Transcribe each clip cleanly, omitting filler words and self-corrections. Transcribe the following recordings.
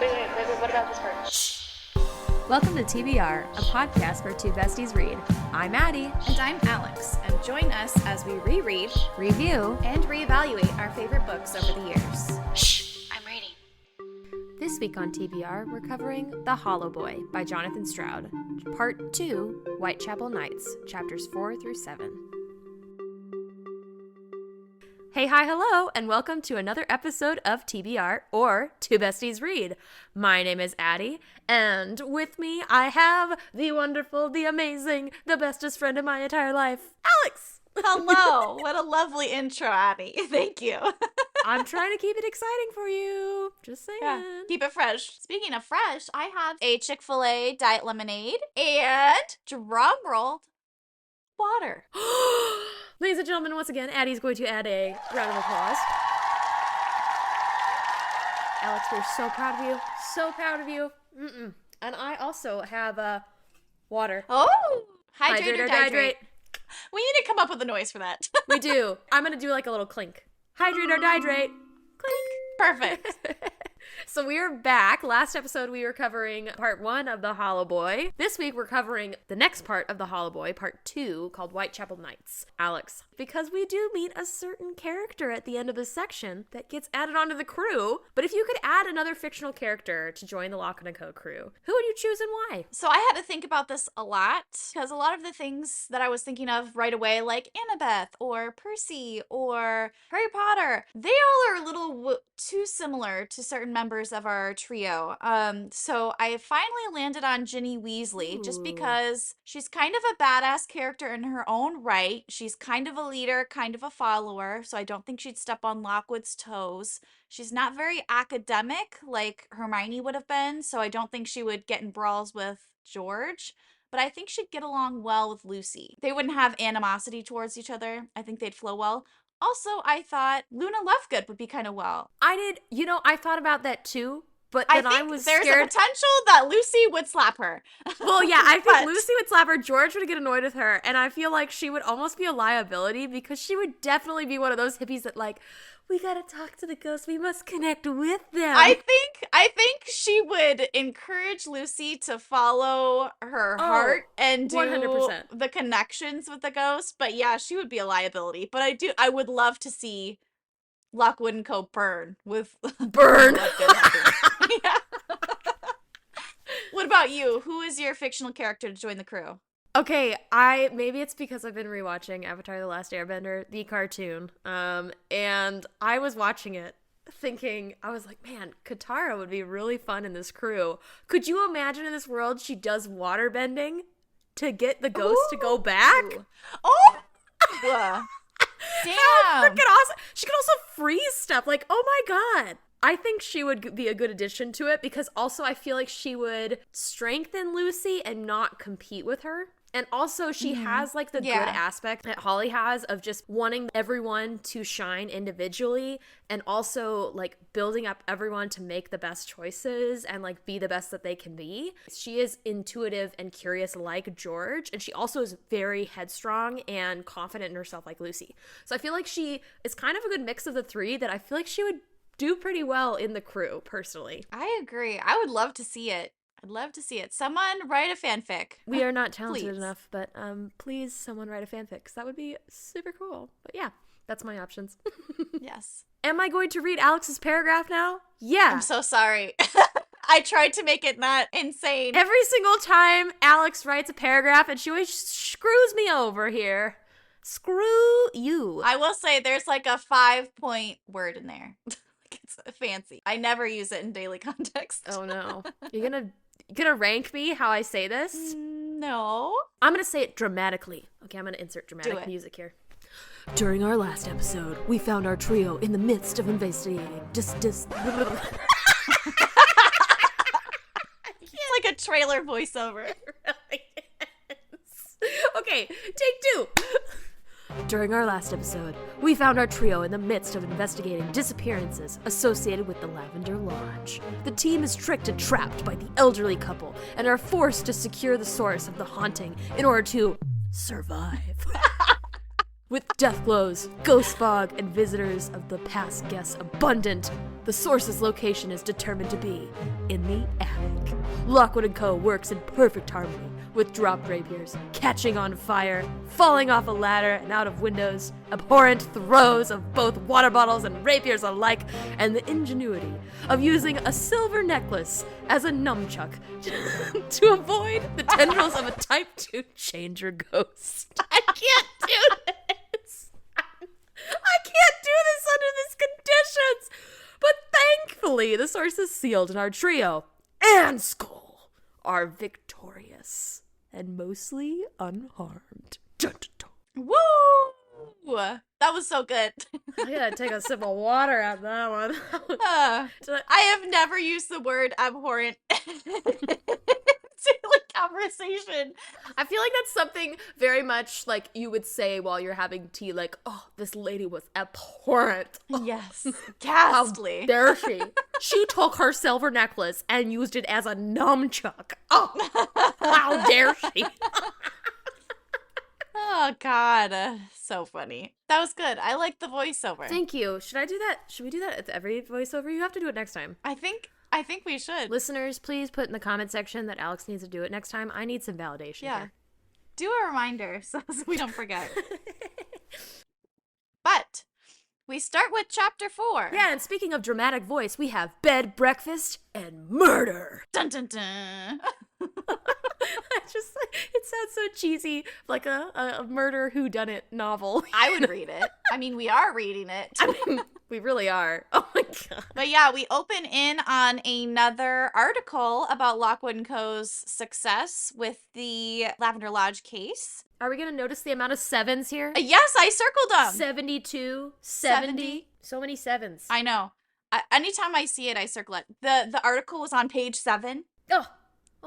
Wait, what about this part? Shh. Welcome to TBR, a podcast where two besties read. I'm Addi. And I'm Alex, and join us as we reread, Review, and reevaluate our favorite books over the years. Shh, I'm reading. This week on TBR, we're covering The Hollow Boy by Jonathan Stroud, Part 2, Whitechapel Nights, Chapters 4 through 7. Hey, hi, hello, and welcome to another episode of TBR, or Two Besties Read. My name is Addi, and with me I have the wonderful, the amazing, the bestest friend of my entire life, Alex! Hello! What a lovely intro, Addi. Thank you. I'm trying to keep it exciting for you. Just saying. Yeah, keep it fresh. Speaking of fresh, I have a Chick-fil-A Diet Lemonade and, drumroll, water. Ladies and gentlemen, once again, Addie's going to add a round of applause. Alex, we're so proud of you. So proud of you. And I also have water. Oh! Hydrate or dihydrate. We need to come up with a noise for that. We do. I'm going to do like a little clink. Hydrate or dihydrate. Clink. Perfect. So we are back. Last episode we were covering part 1 of The Hollow Boy. This week we're covering the next part of The Hollow Boy, part 2, called Whitechapel Nights. Alex, because we do meet a certain character at the end of this section that gets added onto the crew, but if you could add another fictional character to join the Lockwood & Co. crew, who would you choose and why? So I had to think about this a lot, because a lot of the things that I was thinking of right away, like Annabeth or Percy or Harry Potter, they all are a little too similar to certain members of our trio. So I finally landed on Ginny Weasley, just because she's kind of a badass character in her own right. She's kind of a leader, kind of a follower, so I don't think she'd step on Lockwood's toes. She's not very academic like Hermione would have been, so I don't think she would get in brawls with George. But I think she'd get along well with Lucy. They wouldn't have animosity towards each other. I think they'd flow well. Also, I thought Luna Lovegood would be kind of well. I did, I thought about that too, but then I was there's scared. A potential that Lucy would slap her. Well, yeah, I think Lucy would slap her, George would get annoyed with her, and I feel like she would almost be a liability because she would definitely be one of those hippies that like, we gotta talk to the ghosts, we must connect with them. I think she would encourage Lucy to follow her heart and do 100%. the connections with the ghost, but yeah, she would be a liability. But I would love to see Lockwood & Co. burn with burn. Yeah. What about you? Who is your fictional character to join the crew? Okay, maybe it's because I've been rewatching Avatar: The Last Airbender, the cartoon, and I was watching it thinking, I was like, man, Katara would be really fun in this crew. Could you imagine in this world she does water bending to get the ghost to go back? Oh! Damn! How freaking awesome! She could also freeze stuff, like, oh my god! I think she would be a good addition to it because also I feel like she would strengthen Lucy and not compete with her. And also she has like the good aspect that Holly has of just wanting everyone to shine individually and also like building up everyone to make the best choices and like be the best that they can be. She is intuitive and curious like George, and she also is very headstrong and confident in herself like Lucy. So I feel like she is kind of a good mix of the three that I feel like she would do pretty well in the crew, personally. I agree. I would love to see it. I'd love to see it. Someone write a fanfic. We are not talented enough, but please, someone write a fanfic, because that would be super cool. But yeah, that's my options. Yes. Am I going to read Alex's paragraph now? Yeah. I'm so sorry. I tried to make it not insane. Every single time Alex writes a paragraph, and she always screws me over here. Screw you. I will say there's like a 5-point word in there. It's fancy. I never use it in daily context. Oh no. You're gonna rank me how I say this? No. I'm gonna say it dramatically. Okay, I'm gonna insert dramatic music here. During our last episode, we found our trio in the midst of investigating. It's like a trailer voiceover. It really is. Okay, take 2. During our last episode, we found our trio in the midst of investigating disappearances associated with the Lavender Lodge. The team is tricked and trapped by the elderly couple and are forced to secure the source of the haunting in order to survive. With death glows, ghost fog, and visitors of the past guests abundant, The source's location is determined to be in the attic. Lockwood & Co. works in perfect harmony with dropped rapiers, catching on fire, falling off a ladder and out of windows, abhorrent throws of both water bottles and rapiers alike, and the ingenuity of using a silver necklace as a nunchuck to avoid the tendrils of a Type 2 changer ghost. I can't do this! I can't do this under these conditions! But thankfully, the source is sealed and our trio and Skull are victorious and mostly unharmed. Dun, dun, dun. Woo! That was so good. I gotta take a sip of water out that one. I have never used the word abhorrent in conversation. I feel like that's something very much like you would say while you're having tea, like, oh, this lady was abhorrent. Yes. How Ghastly. dare she? She took her silver necklace and used it as a nunchuck. Oh, how dare she? Oh, God. So funny. That was good. I like the voiceover. Thank you. Should I do that? Should we do that at every voiceover? You have to do it next time. I think we should. Listeners, please put in the comment section that Alex needs to do it next time. I need some validation here. Do a reminder so we don't forget. But we start with chapter 4. Yeah, and speaking of dramatic voice, we have bed, breakfast, and murder. Dun dun dun. It sounds so cheesy, like a murder whodunit novel. I would read it. I mean, we are reading it. I mean, we really are. Oh my god. But yeah, we open in on another article about Lockwood & Co.'s success with the Lavender Lodge case. Are we going to notice the amount of sevens here? Yes, I circled them. 72, 70. So many sevens. I know. Anytime I see it, I circle it. The article was on page 7.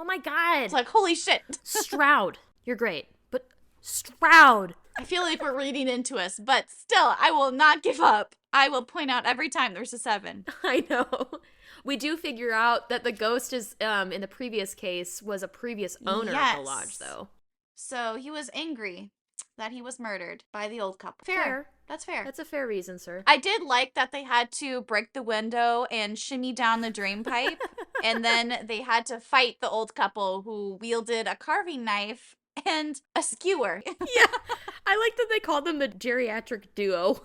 Oh my god. It's like, holy shit. Stroud. You're great. But Stroud. I feel like we're reading into us, but still, I will not give up. I will point out every time there's a 7. I know. We do figure out that the ghost is, in the previous case, was a previous owner of the lodge, though. So he was angry that he was murdered by the old couple. Fair. That's fair. That's a fair reason, sir. I did like that they had to break the window and shimmy down the drain pipe, and then they had to fight the old couple who wielded a carving knife and a skewer. Yeah. I like that they called them the geriatric duo.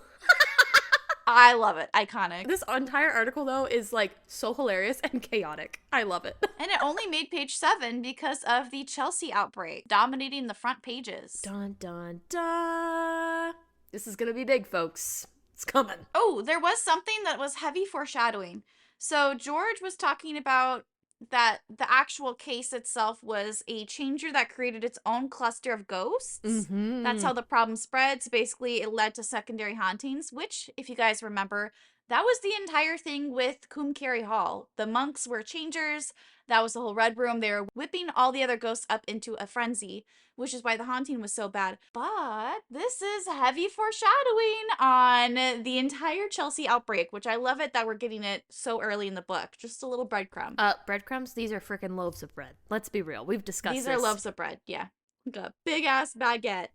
I love it. Iconic. This entire article, though, is like so hilarious and chaotic. I love it. And it only made page 7 because of the Chelsea outbreak dominating the front pages. Dun, dun, dun. This is gonna be big, folks. It's coming. Oh, there was something that was heavy foreshadowing. So George was talking about that the actual case itself was a changer that created its own cluster of ghosts. Mm-hmm. That's how the problem spreads. Basically, it led to secondary hauntings, which, if you guys remember, that was the entire thing with Coombe Carey Hall. The monks were changers. That was the whole Red Room. They were whipping all the other ghosts up into a frenzy, which is why the haunting was so bad. But this is heavy foreshadowing on the entire Chelsea outbreak, which I love it that we're getting it so early in the book. Just a little breadcrumb. Breadcrumbs? These are freaking loaves of bread. Let's be real. We've discussed These this. are loaves of bread, yeah. Like a big-ass baguette.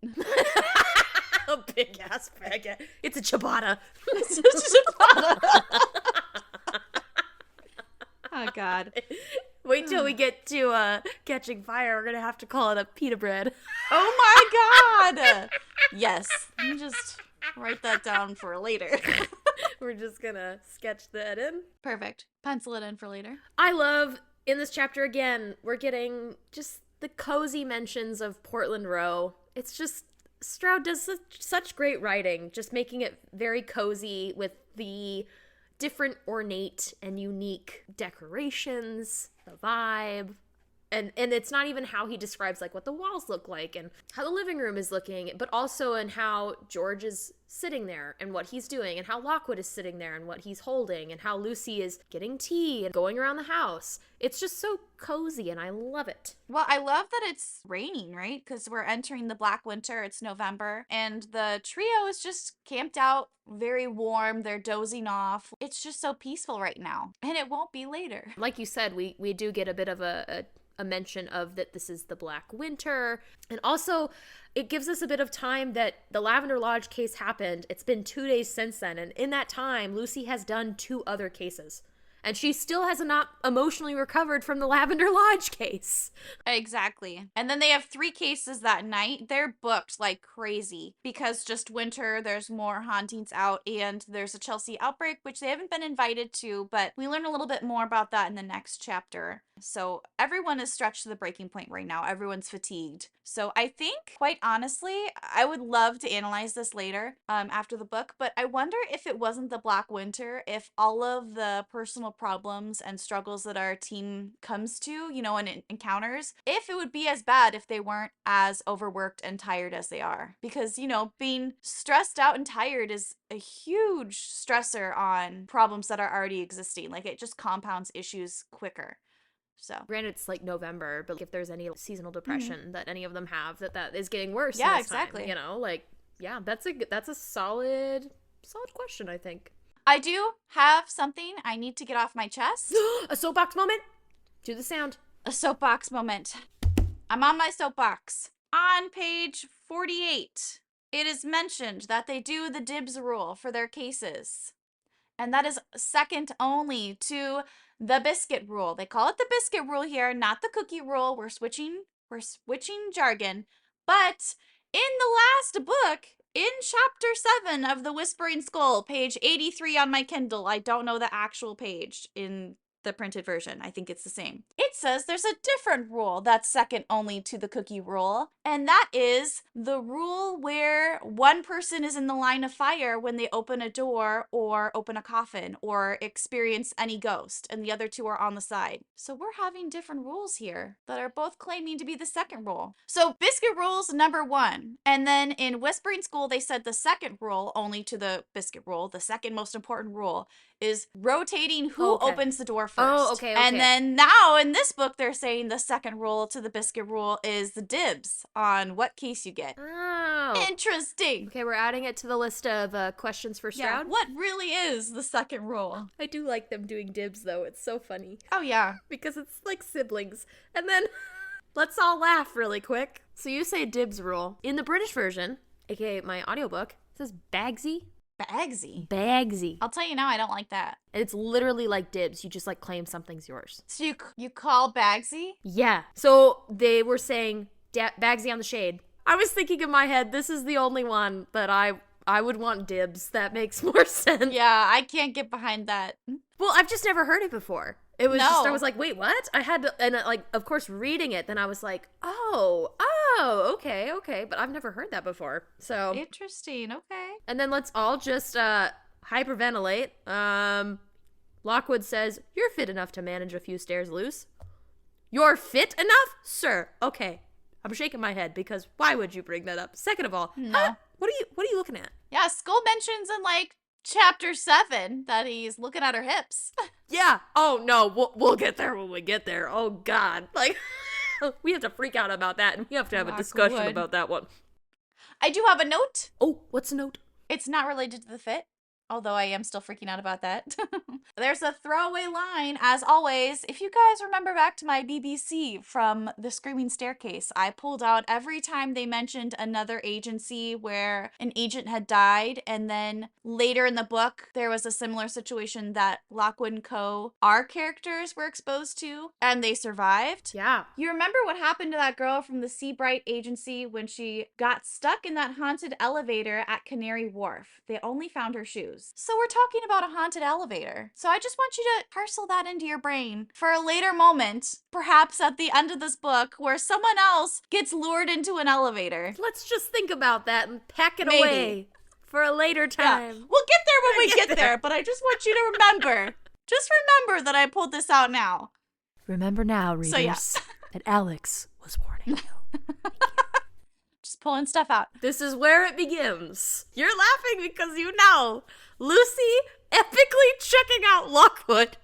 A big-ass baguette. It's a ciabatta. It's a ciabatta. Oh, God. Wait till we get to Catching Fire. We're gonna have to call it a pita bread. Oh my god! Yes. Let me just write that down for later. We're just gonna sketch that in. Perfect. Pencil it in for later. I love, in this chapter again, we're getting just the cozy mentions of Portland Row. It's just, Stroud does such great writing, just making it very cozy with the different ornate and unique decorations, the vibe. And it's not even how he describes like what the walls look like and how the living room is looking, but also in how George is sitting there and what he's doing, and how Lockwood is sitting there and what he's holding, and how Lucy is getting tea and going around the house. It's just so cozy and I love it. Well, I love that it's raining, right? Because we're entering the black winter. It's November and the trio is just camped out, very warm. They're dozing off. It's just so peaceful right now, and it won't be later. Like you said, we do get a bit of a a mention of that this is the Black Winter. And also, it gives us a bit of time that the Lavender Lodge case happened. It's been 2 days since then. And in that time, Lucy has done 2 other cases. And she still has not emotionally recovered from the Lavender Lodge case. Exactly. And then they have 3 cases that night. They're booked like crazy because just winter, there's more hauntings out, and there's a Chelsea outbreak, which they haven't been invited to, but we learn a little bit more about that in the next chapter. So everyone is stretched to the breaking point right now. Everyone's fatigued. So I think, quite honestly, I would love to analyze this later after the book, but I wonder if it wasn't the Black Winter, if all of the personal problems and struggles that our team comes to, you know, and encounters, if it would be as bad if they weren't as overworked and tired as they are. Because, you know, being stressed out and tired is a huge stressor on problems that are already existing. Like, it just compounds issues quicker. So granted, it's like November, but if there's any seasonal depression that any of them have, that is getting worse. Yeah, this exactly. Time, you know, like, yeah, that's a solid question, I think. I do have something I need to get off my chest. A soapbox moment. Do the sound. A soapbox moment. I'm on my soapbox. On page 48, it is mentioned that they do the dibs rule for their cases. And that is second only to the biscuit rule. They call it the biscuit rule here, not the cookie rule. We're switching jargon. But in the last book, in chapter 7 of The Whispering Skull, page 83 on my Kindle, I don't know the actual page in the printed version. I think it's the same. It says there's a different rule that's second only to the cookie rule, and that is the rule where one person is in the line of fire when they open a door or open a coffin or experience any ghost, and the other 2 are on the side. So we're having different rules here that are both claiming to be the second rule. So biscuit rule's number 1, and then in Whispering School they said the second rule only to the biscuit rule, the second most important rule, is rotating who opens the door first. Oh, okay. And then now in this book, they're saying the second rule to the biscuit rule is the dibs on what case you get. Oh. Interesting. Okay, we're adding it to the list of questions for Stroud. Yeah, what really is the second rule? I do like them doing dibs, though. It's so funny. Oh, yeah. Because it's like siblings. And then let's all laugh really quick. So you say dibs rule. In the British version, aka my audiobook, it says bagsy. Bagsy. I'll tell you now, I don't like that. It's literally like dibs. You just like claim something's yours. So you call bagsy? Yeah. So they were saying bagsy on the shade. I was thinking in my head, this is the only one that I would want dibs. That makes more sense. Yeah, I can't get behind that. Well, I've just never heard it before. It was just, I was like, wait, what? I had to, and like, of course, reading it, then I was like, oh, okay. But I've never heard that before. So interesting, okay. And then let's all just hyperventilate. Lockwood says, you're fit enough to manage a few stairs loose. You're fit enough? Sir, okay. I'm shaking my head because why would you bring that up? Second of all, no. What are you looking at? Yeah, Skull mentions in like chapter 7 that he's looking at her hips. Yeah. Oh no, we'll get there when we get there. Oh God, like we have to freak out about that, and we have to have a discussion about that one. I do have a note. Oh, what's the note? It's not related to the fit, although I am still freaking out about that. There's a throwaway line, as always. If you guys remember back to my BBC from The Screaming Staircase, I pulled out every time they mentioned another agency where an agent had died, and then later in the book, there was a similar situation that Lockwood and Co., our characters were exposed to, and they survived. Yeah. You remember what happened to that girl from the Seabright agency when she got stuck in that haunted elevator at Canary Wharf? They only found her shoes. So we're talking about a haunted elevator. So I just want you to parcel that into your brain for a later moment, perhaps at the end of this book, where someone else gets lured into an elevator. Let's just think about that and pack it away for a later time. Yeah. We'll get there when we get there, but I just want you to remember. Just remember that I pulled this out now. Remember now, readers, that Alex was warning you. Just pulling stuff out. This is where it begins. You're laughing because you know Lucy epically checking out Lockwood.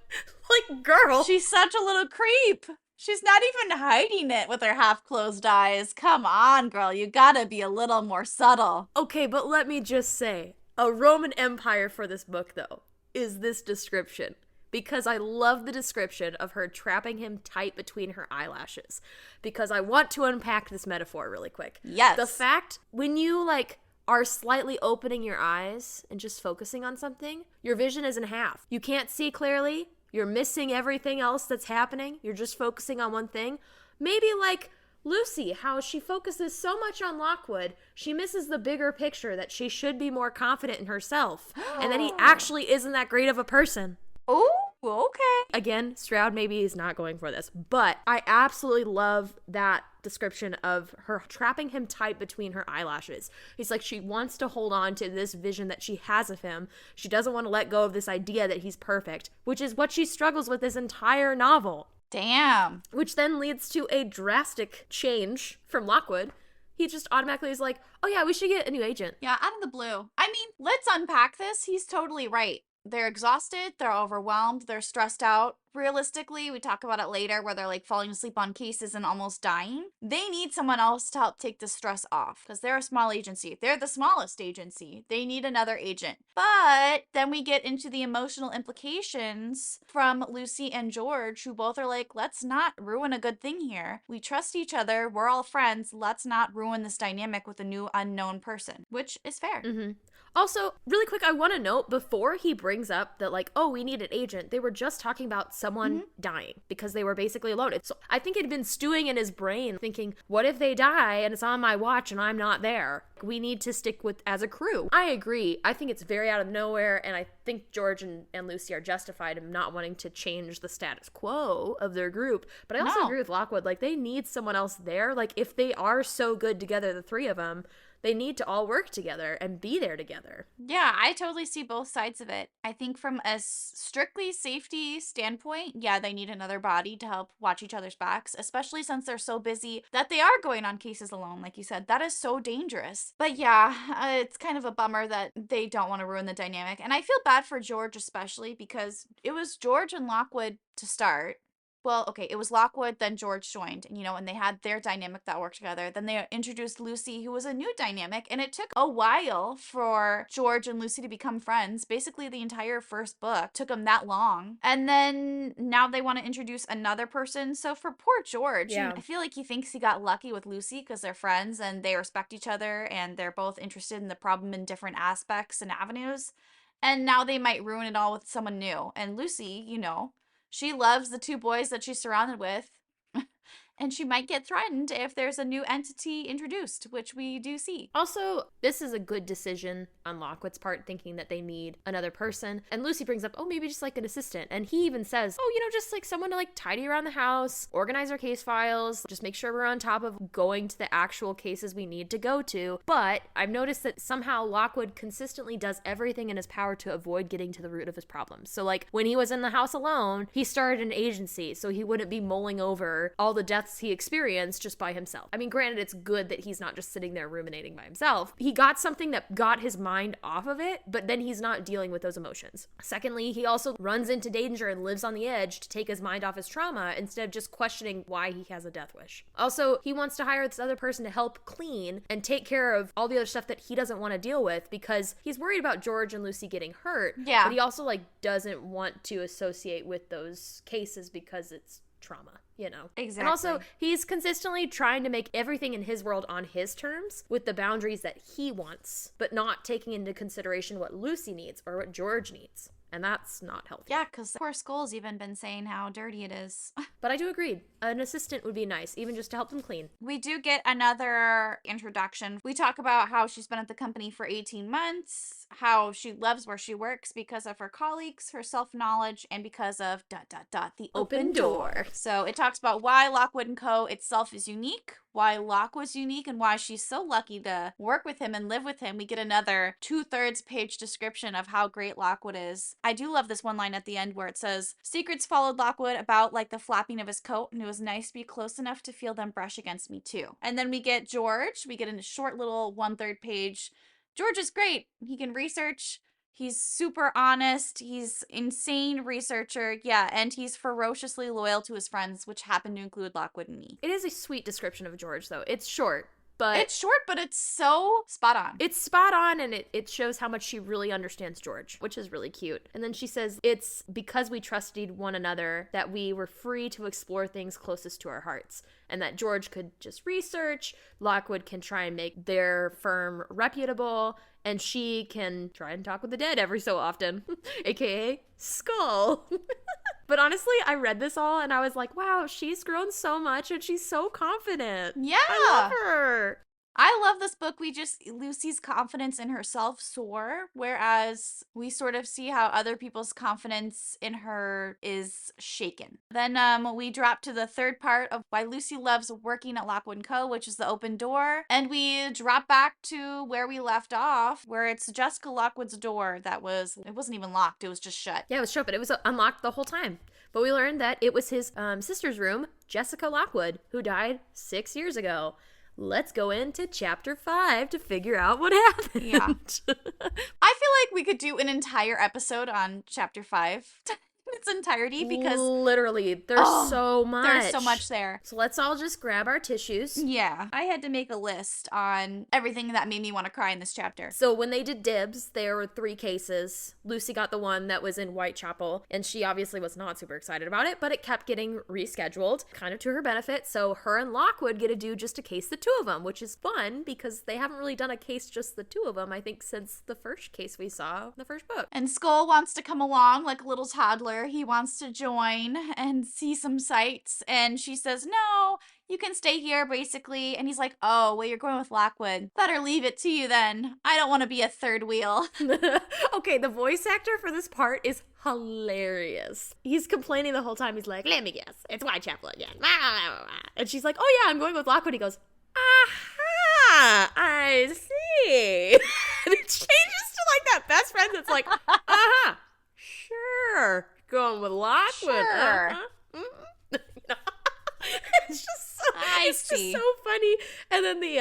Like, girl. She's such a little creep. She's not even hiding it with her half-closed eyes. Come on, girl. You gotta be a little more subtle. Okay, but let me just say, a Roman Empire for this book, though, is this description. because I love the description of her trapping him tight between her eyelashes. Because I want to unpack this metaphor really quick. Yes. The fact when you like are slightly opening your eyes and just focusing on something, your vision is in half. You can't see clearly. You're missing everything else that's happening. You're just focusing on one thing. Maybe like Lucy, how she focuses so much on Lockwood, she misses the bigger picture that she should be more confident in herself and that he actually isn't that great of a person. Oh, okay. Again, Stroud maybe is not going for this, but I absolutely love that description of her trapping him tight between her eyelashes. It's like she wants to hold on to this vision that she has of him. She doesn't want to let go of this idea that he's perfect, which is what she struggles with this entire novel. Damn. Which then leads to a drastic change from Lockwood. He just automatically is like, oh yeah, we should get a new agent. Yeah, out of the blue. I mean, let's unpack this. He's totally right. They're exhausted, they're overwhelmed, they're stressed out. Realistically, we talk about it later where they're like falling asleep on cases and almost dying. They need someone else to help take the stress off because they're a small agency. They're the smallest agency. They need another agent. But then we get into the emotional implications from Lucy and George, who both are like, let's not ruin a good thing here. We trust each other. We're all friends. Let's not ruin this dynamic with a new unknown person, which is fair. Mm-hmm. Also, really quick, I want to note before he brings up that, like, oh, we need an agent, they were just talking about someone dying because they were basically alone. So I think it had been stewing in his brain thinking, what if they die and it's on my watch and I'm not there? We need to stick with as a crew. I agree. I think it's very out of nowhere, and I think George and Lucy are justified in not wanting to change the status quo of their group. But I also agree with Lockwood. Like, they need someone else there. Like, if they are so good together, the three of them, they need to all work together and be there together. Yeah, I totally see both sides of it. I think from a strictly safety standpoint, yeah, they need another body to help watch each other's backs, especially since they're so busy that they are going on cases alone, like you said. That is so dangerous. But yeah, it's kind of a bummer that they don't want to ruin the dynamic. And I feel bad for George especially because it was George and Lockwood to start. Well, okay, it was Lockwood, then George joined, and they had their dynamic that worked together. Then they introduced Lucy, who was a new dynamic, and it took a while for George and Lucy to become friends. Basically, the entire first book took them that long. And then now they want to introduce another person. So for poor George, I feel like he thinks he got lucky with Lucy because they're friends and they respect each other and they're both interested in the problem in different aspects and avenues. And now they might ruin it all with someone new. And Lucy, she loves the two boys that she's surrounded with, and she might get threatened if there's a new entity introduced, which we do see. Also, this is a good decision on Lockwood's part, thinking that they need another person. And Lucy brings up, oh, maybe just like an assistant. And he even says, oh, just like someone to like tidy around the house, organize our case files, just make sure we're on top of going to the actual cases we need to go to. But I've noticed that somehow Lockwood consistently does everything in his power to avoid getting to the root of his problems. So like when he was in the house alone, he started an agency so he wouldn't be mulling over all the deaths he experienced just by himself. I mean, granted, it's good that he's not just sitting there ruminating by himself. He got something that got his mind off of it, but then he's not dealing with those emotions. Secondly, he also runs into danger and lives on the edge to take his mind off his trauma instead of just questioning why he has a death wish. Also, he wants to hire this other person to help clean and take care of all the other stuff that he doesn't want to deal with because he's worried about George and Lucy getting hurt. Yeah. But he also doesn't want to associate with those cases because it's trauma, Exactly. And also, he's consistently trying to make everything in his world on his terms with the boundaries that he wants, but not taking into consideration what Lucy needs or what George needs. And that's not healthy. Yeah, because poor Skull's even been saying how dirty it is. But I do agree. An assistant would be nice, even just to help them clean. We do get another introduction. We talk about how she's been at the company for 18 months, how she loves where she works because of her colleagues, her self-knowledge, and because of ... the open door. So it talks about why Lockwood & Co. itself is unique, why Lockwood's unique, and why she's so lucky to work with him and live with him. We get another 2/3 page description of how great Lockwood is. I do love this one line at the end where it says, secrets followed Lockwood about like the flapping of his coat, and it was nice to be close enough to feel them brush against me too. And then we get George. We get a short little 1/3 page. George is great. He can research. He's super honest. He's insane researcher. Yeah, and he's ferociously loyal to his friends, which happen to include Lockwood and me. It is a sweet description of George, though. It's short, But it's short, but it's so spot on. it's spot on, and it shows how much she really understands George, which is really cute. And then she says, it's because we trusted one another that we were free to explore things closest to our hearts, and that George could just research, Lockwood can try and make their firm reputable, and she can try and talk with the dead every so often, aka Skull. But honestly, I read this all and I was like, wow, she's grown so much and she's so confident. Yeah. I love her. I love this book. Lucy's confidence in herself soar, whereas we sort of see how other people's confidence in her is shaken. Then we drop to the third part of why Lucy loves working at Lockwood & Co., which is the open door. And we drop back to where we left off, where it's Jessica Lockwood's door it wasn't even locked, it was just shut. Yeah, it was shut, but it was unlocked the whole time. But we learned that it was his sister's room, Jessica Lockwood, who died 6 years ago. Let's go into chapter 5 to figure out what happened. Yeah. I feel like we could do an entire episode on chapter 5 in its entirety because literally there's so much. There's so much there. So let's all just grab our tissues. Yeah. I had to make a list on everything that made me want to cry in this chapter. So when they did dibs, there were 3 cases. Lucy got the one that was in Whitechapel, and she obviously was not super excited about it, but it kept getting rescheduled, kind of to her benefit. So her and Lockwood get to do just a case, the 2 of them, which is fun because they haven't really done a case just the 2 of them, I think, since the first case we saw in the first book. And Skull wants to come along like a little toddler. He wants to join and see some sights. And she says, no, you can stay here, basically. And he's like, oh, well, you're going with Lockwood. Better leave it to you then. I don't want to be a third wheel. Okay, the voice actor for this part is hilarious. He's complaining the whole time. He's like, let me guess, it's Whitechapel again. And she's like, oh yeah, I'm going with Lockwood. He goes, aha, I see. And it changes to like that best friend that's like, uh-huh, sure, going with Lockwood. Sure. Uh-huh. It's just so, I it's see. just so funny. And then the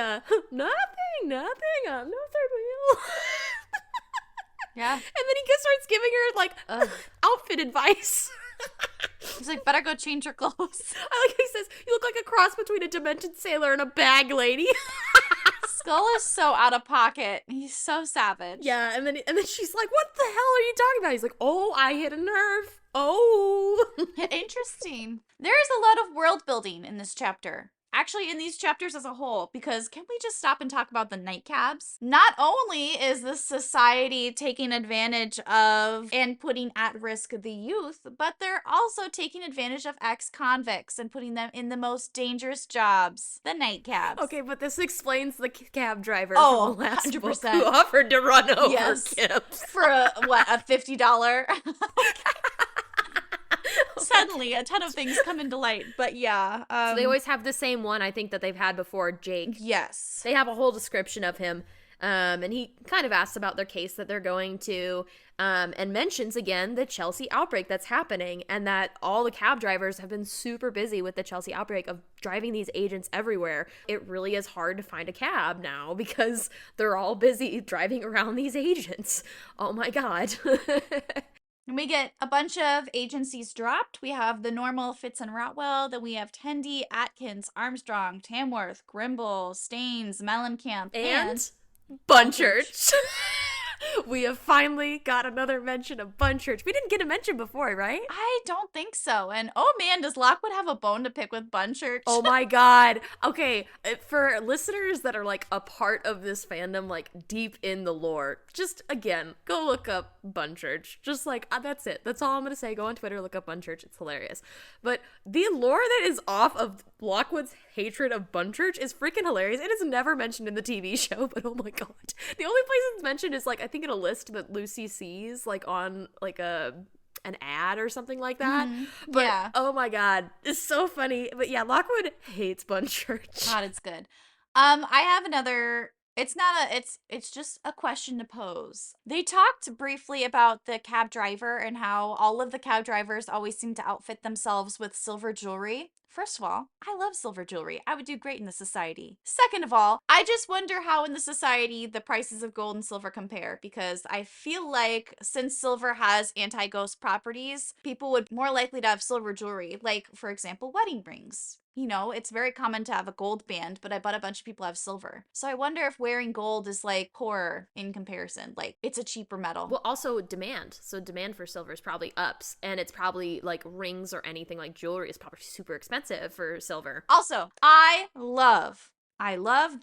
nothing, I'm no third wheel. Yeah. And then he just starts giving her like outfit advice. He's like, better go change your clothes. I like how he says, you look like a cross between a demented sailor and a bag lady. Skull is so out of pocket. He's so savage. Yeah, and then she's like, what the hell are you talking about? He's like, oh, I hit a nerve. Oh. Interesting. There's a lot of world building in this chapter. Actually, in these chapters as a whole, because can we just stop and talk about the nightcabs? Not only is this society taking advantage of and putting at risk the youth, but they're also taking advantage of ex-convicts and putting them in the most dangerous jobs, the nightcabs. Okay, but this explains the cab driver Oh, from the last 100%. book who offered to run over Yes. Kips. For a $50? Suddenly, a ton of things come into light, but yeah. So they always have the same one, I think, that they've had before, Jake. Yes. They have a whole description of him, and he kind of asks about their case that they're going to, and mentions again the Chelsea outbreak that's happening, and that all the cab drivers have been super busy with the Chelsea outbreak of driving these agents everywhere. It really is hard to find a cab now because they're all busy driving around these agents. Oh my god. And we get a bunch of agencies dropped. We have the normal Fitz and Rotwell. Then we have Tendy, Atkins, Armstrong, Tamworth, Grimble, Staines, Mellencamp, and Bunchurch. We have finally got another mention of Bunchurch. We didn't get a mention before, right? I don't think so. And oh man, does Lockwood have a bone to pick with Bunchurch? Oh my god. Okay, for listeners that are like a part of this fandom, like deep in the lore, just again, go look up Bunchurch. Just like, that's it. That's all I'm gonna say. Go on Twitter, look up Bunchurch. It's hilarious. But the lore that is off of Lockwood's hatred of Bunchurch is freaking hilarious. It is never mentioned in the TV show, but oh my god. The only place it's mentioned is like, I think in a list that Lucy sees, like on like an ad or something like that. But yeah. Oh my god, it's so funny. But yeah, Lockwood hates Bunchurch. God, it's good. I have another. It's just a question to pose. They talked briefly about the cab driver and how all of the cab drivers always seem to outfit themselves with silver jewelry First of all, I love silver jewelry. I would do great in this society. Second of all, I just wonder how in the society the prices of gold and silver compare, because I feel like since silver has anti-ghost properties, people would more likely to have silver jewelry, like, for example, wedding rings. You know, it's very common to have a gold band, but I bet a bunch of people have silver. So I wonder if wearing gold is like poorer in comparison. Like, it's a cheaper metal. Well, also demand. So demand for silver is probably ups, and it's probably like rings or anything like jewelry is probably super expensive for silver. Also, I love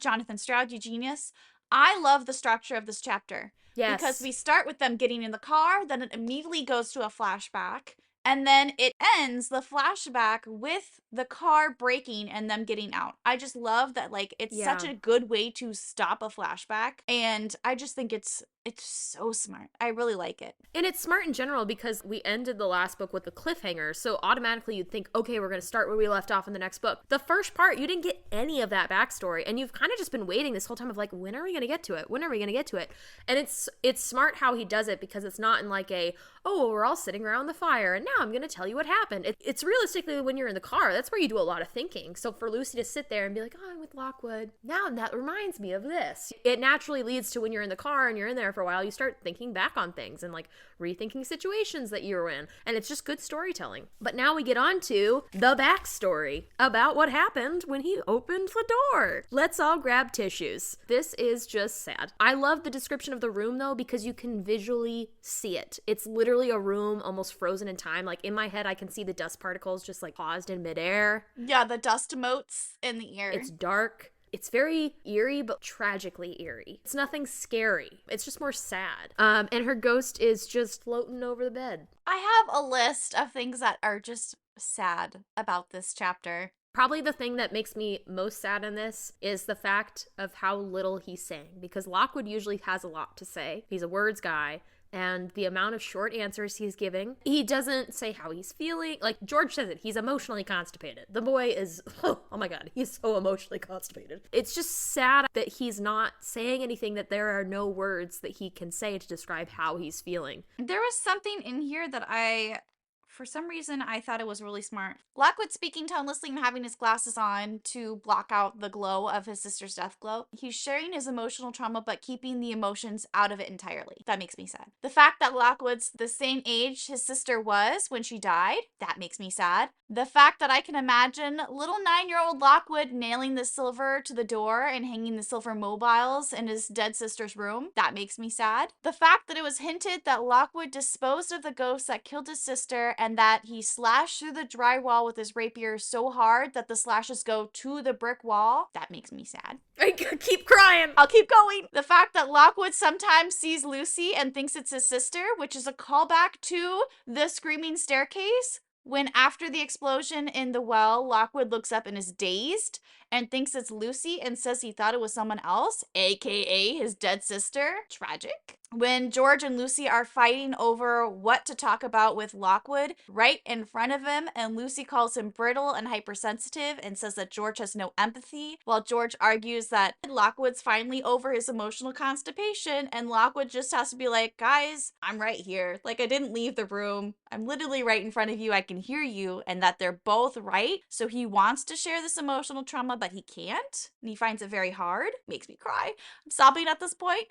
Jonathan Stroud, you genius. I love the structure of this chapter. Yes. Because we start with them getting in the car, then it immediately goes to a flashback. And then it ends the flashback with the car braking and them getting out. I just love that, like, it's such a good way to stop a flashback. And I just think it's so smart. I really like it. And it's smart in general because we ended the last book with a cliffhanger. So automatically you'd think, okay, we're going to start where we left off in the next book. The first part, you didn't get any of that backstory. And you've kind of just been waiting this whole time of like, when are we going to get to it? When are we going to get to it? And it's smart how he does it because it's not in like a, oh, we're all sitting around the fire and now I'm going to tell you what happened. It's realistically when you're in the car, that's where you do a lot of thinking. So for Lucy to sit there and be like, oh, I'm with Lockwood. Now that reminds me of this. It naturally leads to when you're in the car and you're in there for a while, you start thinking back on things and like rethinking situations that you were in. And it's just good storytelling. But now we get on to the backstory about what happened when he opened the door. Let's all grab tissues. This is just sad. I love the description of the room though, because you can visually see it. It's literally a room almost frozen in time. Like in my head, I can see the dust particles just like paused in midair. Yeah, the dust motes in the air. It's dark. It's very eerie, but tragically eerie. It's nothing scary. It's just more sad. And her ghost is just floating over the bed. I have a list of things that are just sad about this chapter. Probably the thing that makes me most sad in this is the fact of how little he's saying, because Lockwood usually has a lot to say. He's a words guy. And the amount of short answers he's giving, he doesn't say how he's feeling. Like George says it, he's emotionally constipated. The boy is, oh my God, he's so emotionally constipated. It's just sad that he's not saying anything, that there are no words that he can say to describe how he's feeling. There was something in here that for some reason, I thought it was really smart. Lockwood speaking tonelessly and having his glasses on to block out the glow of his sister's death glow. He's sharing his emotional trauma, but keeping the emotions out of it entirely. That makes me sad. The fact that Lockwood's the same age his sister was when she died, that makes me sad. The fact that I can imagine little 9-year-old Lockwood nailing the silver to the door and hanging the silver mobiles in his dead sister's room, that makes me sad. The fact that it was hinted that Lockwood disposed of the ghost that killed his sister and that he slashed through the drywall with his rapier so hard that the slashes go to the brick wall, that makes me sad. I keep crying. I'll keep going. The fact that Lockwood sometimes sees Lucy and thinks it's his sister, which is a callback to the screaming staircase. When after the explosion in the well, Lockwood looks up and is dazed and thinks it's Lucy and says he thought it was someone else, aka his dead sister. Tragic. When George and Lucy are fighting over what to talk about with Lockwood right in front of him, and Lucy calls him brittle and hypersensitive and says that George has no empathy, while George argues that Lockwood's finally over his emotional constipation, and Lockwood just has to be like, guys, I'm right here. Like, I didn't leave the room. I'm literally right in front of you. I can hear you, and that they're both right. So he wants to share this emotional trauma, but he can't, and he finds it very hard. Makes me cry. I'm sobbing at this point.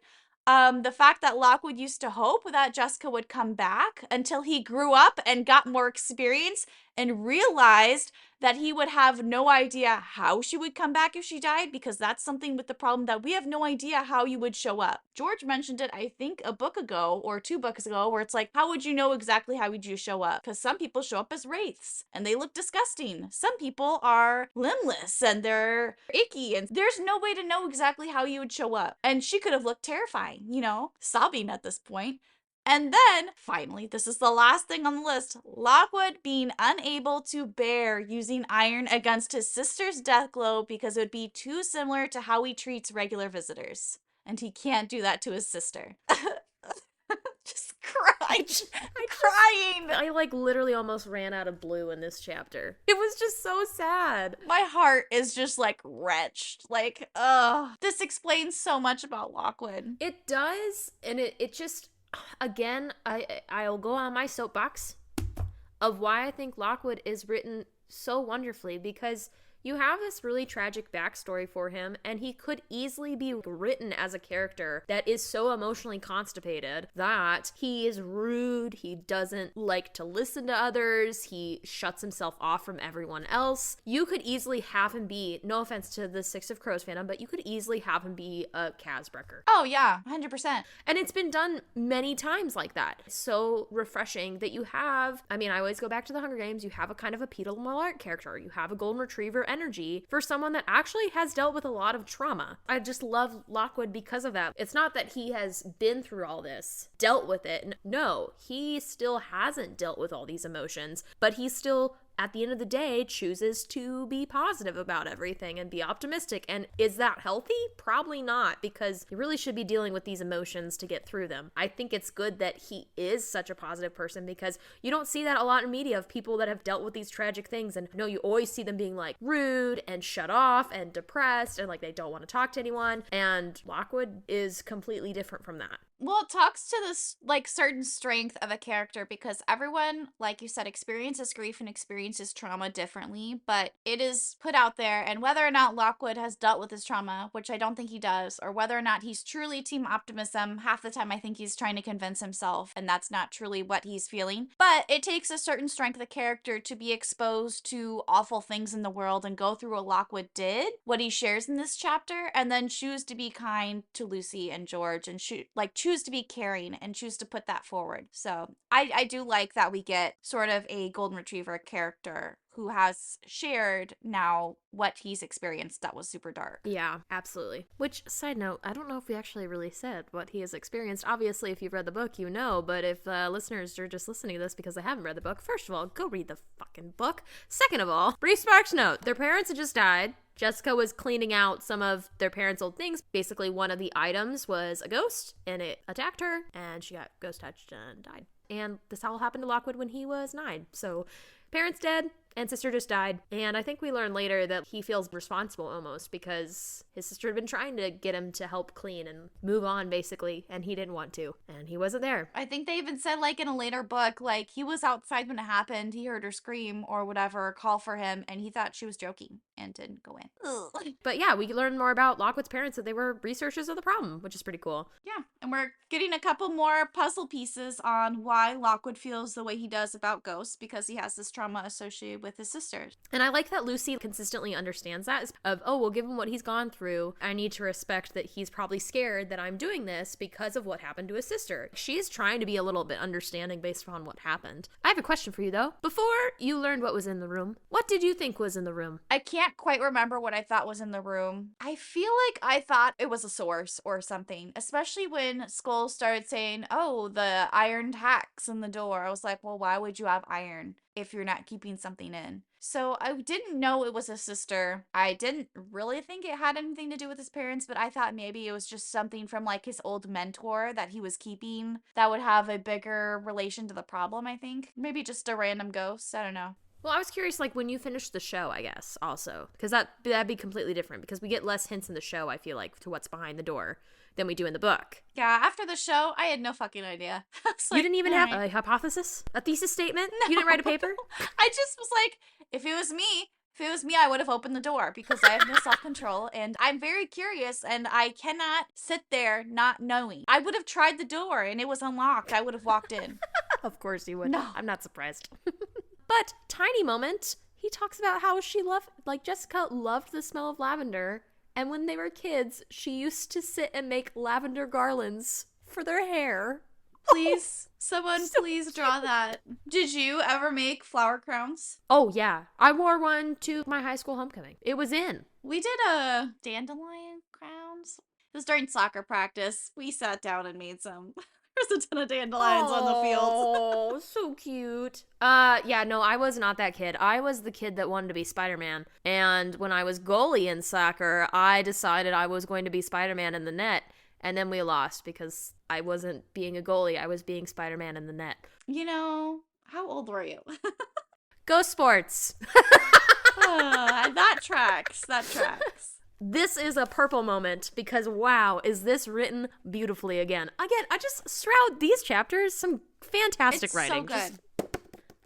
The fact that Lockwood used to hope that Jessica would come back until he grew up and got more experience and realized that he would have no idea how she would come back if she died, because that's something with the problem that we have no idea how you would show up. George mentioned it, I think, a book ago or 2 books ago, where it's like, how would you know exactly how would you show up? Because some people show up as wraiths and they look disgusting. Some people are limbless and they're icky, and there's no way to know exactly how you would show up. And she could have looked terrifying, you know, sobbing at this point. And then, finally, this is the last thing on the list, Lockwood being unable to bear using iron against his sister's death glow because it would be too similar to how he treats regular visitors. And he can't do that to his sister. Just crying. Crying. I like literally almost ran out of blue in this chapter. It was just so sad. My heart is just like wrenched. Like, this explains so much about Lockwood. It does, and it just... Again, I'll go on my soapbox of why I think Lockwood is written so wonderfully because you have this really tragic backstory for him, and he could easily be written as a character that is so emotionally constipated that he is rude, he doesn't like to listen to others, he shuts himself off from everyone else. You could easily have him be, no offense to the Six of Crows fandom, but you could easily have him be a Casbreaker. Oh, yeah, 100%. And it's been done many times like that. It's so refreshing that you have, I mean, I always go back to the Hunger Games, you have a kind of a Peter Lamar character, you have a Golden Retriever energy for someone that actually has dealt with a lot of trauma. I just love Lockwood because of that. It's not that he has been through all this, dealt with it. No, he still hasn't dealt with all these emotions, but he still, at the end of the day, chooses to be positive about everything and be optimistic. And is that healthy? Probably not, because you really should be dealing with these emotions to get through them. I think it's good that he is such a positive person because you don't see that a lot in media of people that have dealt with these tragic things. And no, you always see them being like rude and shut off and depressed and like they don't want to talk to anyone. And Lockwood is completely different from that. Well, it talks to this, like, certain strength of a character because everyone, like you said, experiences grief and experiences trauma differently, but it is put out there, and whether or not Lockwood has dealt with his trauma, which I don't think he does, or whether or not he's truly team optimism, half the time I think he's trying to convince himself, and that's not truly what he's feeling. But it takes a certain strength of character to be exposed to awful things in the world and go through what Lockwood did, what he shares in this chapter, and then choose to be kind to Lucy and George and choose to be caring and choose to put that forward. So I do like that we get sort of a Golden Retriever character who has shared now what he's experienced that was super dark. Yeah, absolutely. Which, side note, I don't know if we actually really said what he has experienced. Obviously, if you've read the book, you know, but if listeners are just listening to this because they haven't read the book, first of all, go read the fucking book. Second of all, brief Sparks note, their parents had just died. Jessica was cleaning out some of their parents' old things. Basically, one of the items was a ghost, and it attacked her, and she got ghost touched and died. And this all happened to Lockwood when he was 9. So, parents dead, and sister just died. And I think we learn later that he feels responsible almost because his sister had been trying to get him to help clean and move on, basically, and he didn't want to. And he wasn't there. I think they even said, like, in a later book, like, he was outside when it happened. He heard her scream or whatever, call for him, and he thought she was joking and didn't go in. Ugh. But yeah, we learn more about Lockwood's parents, that they were researchers of the problem, which is pretty cool. Yeah, and we're getting a couple more puzzle pieces on why Lockwood feels the way he does about ghosts, because he has this trauma associated with his sisters. And I like that Lucy consistently understands that, of, oh, well, given what he's gone through, I need to respect that he's probably scared that I'm doing this because of what happened to his sister. She's trying to be a little bit understanding based on what happened. I have a question for you, though. Before you learned what was in the room, what did you think was in the room? I can't quite remember what I thought was in the room. I feel like I thought it was a source or something, especially when Skull started saying, oh, the iron tacks in the door. I was like, well, why would you have iron if you're not keeping something in? So I didn't know it was a sister. I didn't really think it had anything to do with his parents, but I thought maybe it was just something from like his old mentor that he was keeping that would have a bigger relation to the problem, I think. Maybe just a random ghost. I don't know. Well, I was curious, like, when you finished the show, I guess, also. Because that'd be completely different, because we get less hints in the show, I feel like, to what's behind the door than we do in the book. Yeah, after the show, I had no fucking idea. You didn't even have a hypothesis? A thesis statement? No. You didn't write a paper? I just was like, if it was me, I would have opened the door because I have no self-control and I'm very curious and I cannot sit there not knowing. I would have tried the door and it was unlocked. I would have walked in. Of course you would. No. I'm not surprised. But, tiny moment, he talks about how Jessica loved the smell of lavender, and when they were kids, she used to sit and make lavender garlands for their hair. Please, someone please draw that. Did you ever make flower crowns? Oh, yeah. I wore one to my high school homecoming. It was in. We did a dandelion crowns. It was during soccer practice. We sat down and made some. There's a ton of dandelions on the field. Oh, so cute. Yeah, no, I was not that kid. I was the kid that wanted to be Spider-Man. And when I was goalie in soccer, I decided I was going to be Spider-Man in the net. And then we lost because I wasn't being a goalie. I was being Spider-Man in the net. You know, how old were you? Go sports. That tracks. This is a purple moment because, wow, is this written beautifully again. Again, I just, throughout these chapters, some fantastic writing. So good. Just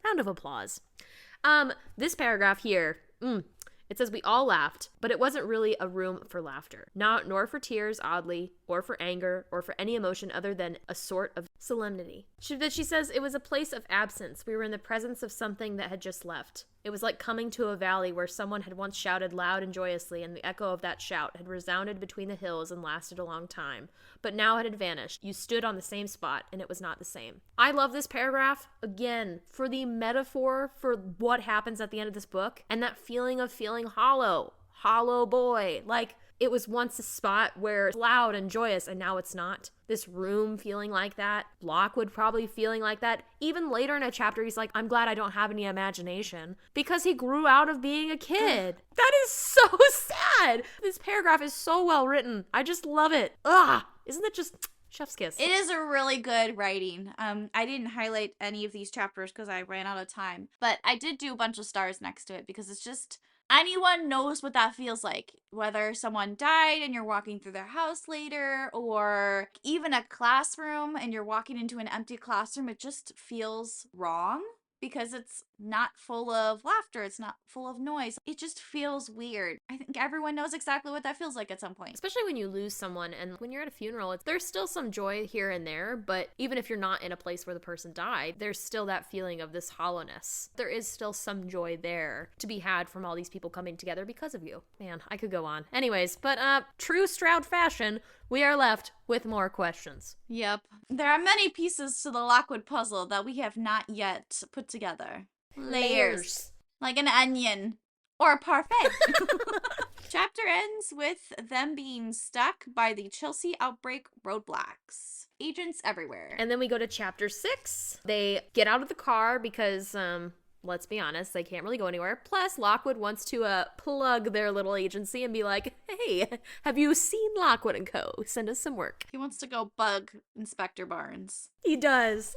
round of applause. This paragraph here, it says we all laughed, but it wasn't really a room for laughter. Nor for tears, oddly, or for anger, or for any emotion other than a sort of solemnity. She says it was a place of absence. We were in the presence of something that had just left. It was like coming to a valley where someone had once shouted loud and joyously, and the echo of that shout had resounded between the hills and lasted a long time. But now it had vanished. You stood on the same spot, and it was not the same. I love this paragraph, again, for the metaphor for what happens at the end of this book, and that feeling of feeling hollow. Hollow boy. Like, it was once a spot where it's loud and joyous, and now it's not. This room feeling like that. Lockwood probably feeling like that. Even later in a chapter, he's like, I'm glad I don't have any imagination. Because he grew out of being a kid. That is so sad. This paragraph is so well written. I just love it. Isn't that just chef's kiss? It is a really good writing. I didn't highlight any of these chapters because I ran out of time. But I did do a bunch of stars next to it because it's just... anyone knows what that feels like, whether someone died and you're walking through their house later, or even a classroom and you're walking into an empty classroom. It just feels wrong because it's not full of laughter. It's not full of noise. It just feels weird. I think everyone knows exactly what that feels like at some point. Especially when you lose someone, and when you're at a funeral, there's still some joy here and there, but even if you're not in a place where the person died, there's still that feeling of this hollowness. There is still some joy there to be had from all these people coming together because of you. Man, I could go on. Anyways, but true Stroud fashion, we are left with more questions. Yep. There are many pieces to the Lockwood puzzle that we have not yet put together. Layers. Like an onion. Or a parfait. Chapter ends with them being stuck by the Chelsea outbreak roadblocks. Agents everywhere. And then we go to chapter 6. They get out of the car because, let's be honest, they can't really go anywhere. Plus, Lockwood wants to plug their little agency and be like, hey, have you seen Lockwood & Co.? Send us some work. He wants to go bug Inspector Barnes. He does.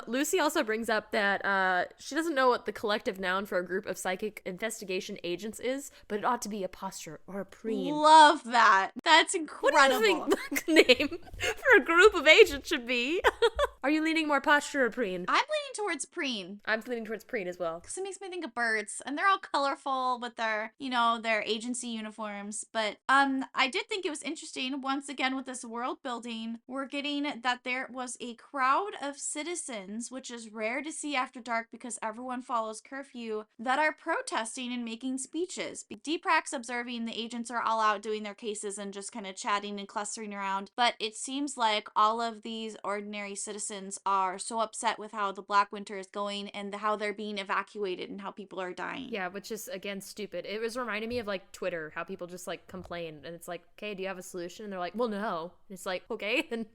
Lucy also brings up that she doesn't know what the collective noun for a group of psychic investigation agents is, but it ought to be a posture or a preen. Love that. That's incredible. What do you think the name for a group of agents should be? Are you leaning more posture or preen? I'm leaning towards preen. I'm leaning towards preen as well. Because it makes me think of birds, and they're all colorful with their, their agency uniforms. But I did think it was interesting, once again with this world building, we're getting that there was a crowd of citizens, which is rare to see after dark because everyone follows curfew, that are protesting and making speeches. Deeprak's observing the agents are all out doing their cases and just kind of chatting and clustering around, but it seems like all of these ordinary citizens are so upset with how the Black Winter is going and how they're being evacuated and how people are dying. Yeah, which is, again, stupid. It was reminding me of, like, Twitter, how people just, like, complain, and it's like, okay, do you have a solution? And they're like, well, no. And it's like, okay, then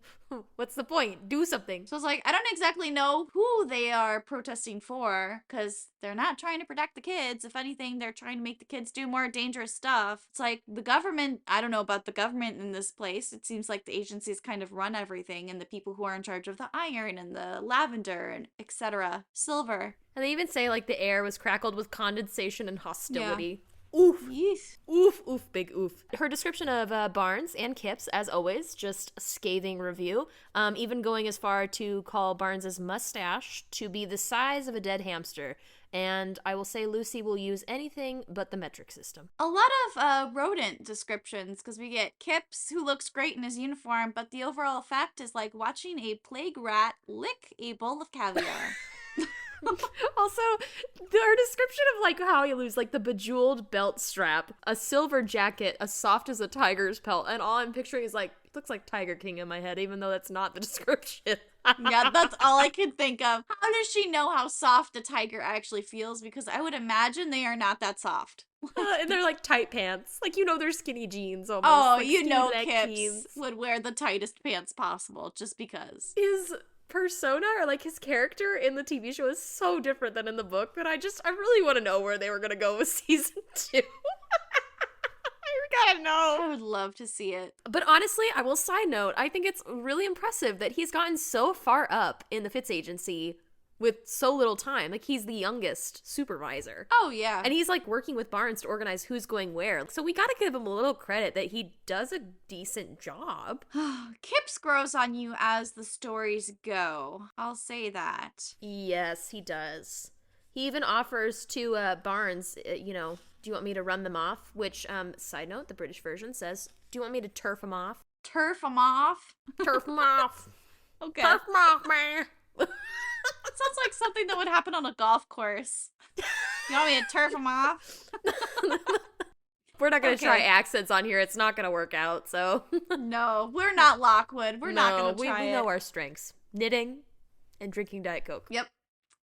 what's the point? Do something. So it's like, I don't exactly know who they are protesting for, because they're not trying to protect the kids. If anything, they're trying to make the kids do more dangerous stuff. It's like the government, I don't know about the government in this place. It seems like the agencies kind of run everything, and the people who are in charge of the iron and the lavender and etc. Silver. And they even say, like, the air was crackled with condensation and hostility. Yeah. Oof. Yes. Oof, oof, big oof. Her description of Barnes and Kipps, as always, just a scathing review, even going as far to call Barnes's mustache to be the size of a dead hamster. And I will say Lucy will use anything but the metric system. A lot of rodent descriptions, because we get Kipps, who looks great in his uniform, but the overall effect is like watching a plague rat lick a bowl of caviar. Also, our description of, like, how you lose, like, the bejeweled belt strap, a silver jacket, as soft as a tiger's pelt, and all I'm picturing is, like, it looks like Tiger King in my head, even though that's not the description. Yeah, that's all I could think of. How does she know how soft a tiger actually feels? Because I would imagine they are not that soft. And they're, like, tight pants. Like, they're skinny jeans almost. Oh, like, Kipps jeans. would wear the tightest pants possible, just because. His persona, or, like, his character in the TV show is so different than in the book that I really want to know where they were gonna go with season 2. I gotta know. I would love to see it. But honestly, I will side note, I think it's really impressive that he's gotten so far up in the Fitz agency with so little time. Like, he's the youngest supervisor. Oh, yeah. And he's, like, working with Barnes to organize who's going where. So we gotta give him a little credit that he does a decent job. Kipps grows on you as the stories go. I'll say that. Yes, he does. He even offers to Barnes, you know, do you want me to run them off? Which, side note, the British version says, do you want me to turf them off? Turf them off? Turf them off. Okay. Turf them off, man. It sounds like something that would happen on a golf course. You want me to turf them off? We're not going to try accents on here. It's not going to work out, so. No, we're not Lockwood. We're not going to try it. We know our strengths. Knitting and drinking Diet Coke. Yep.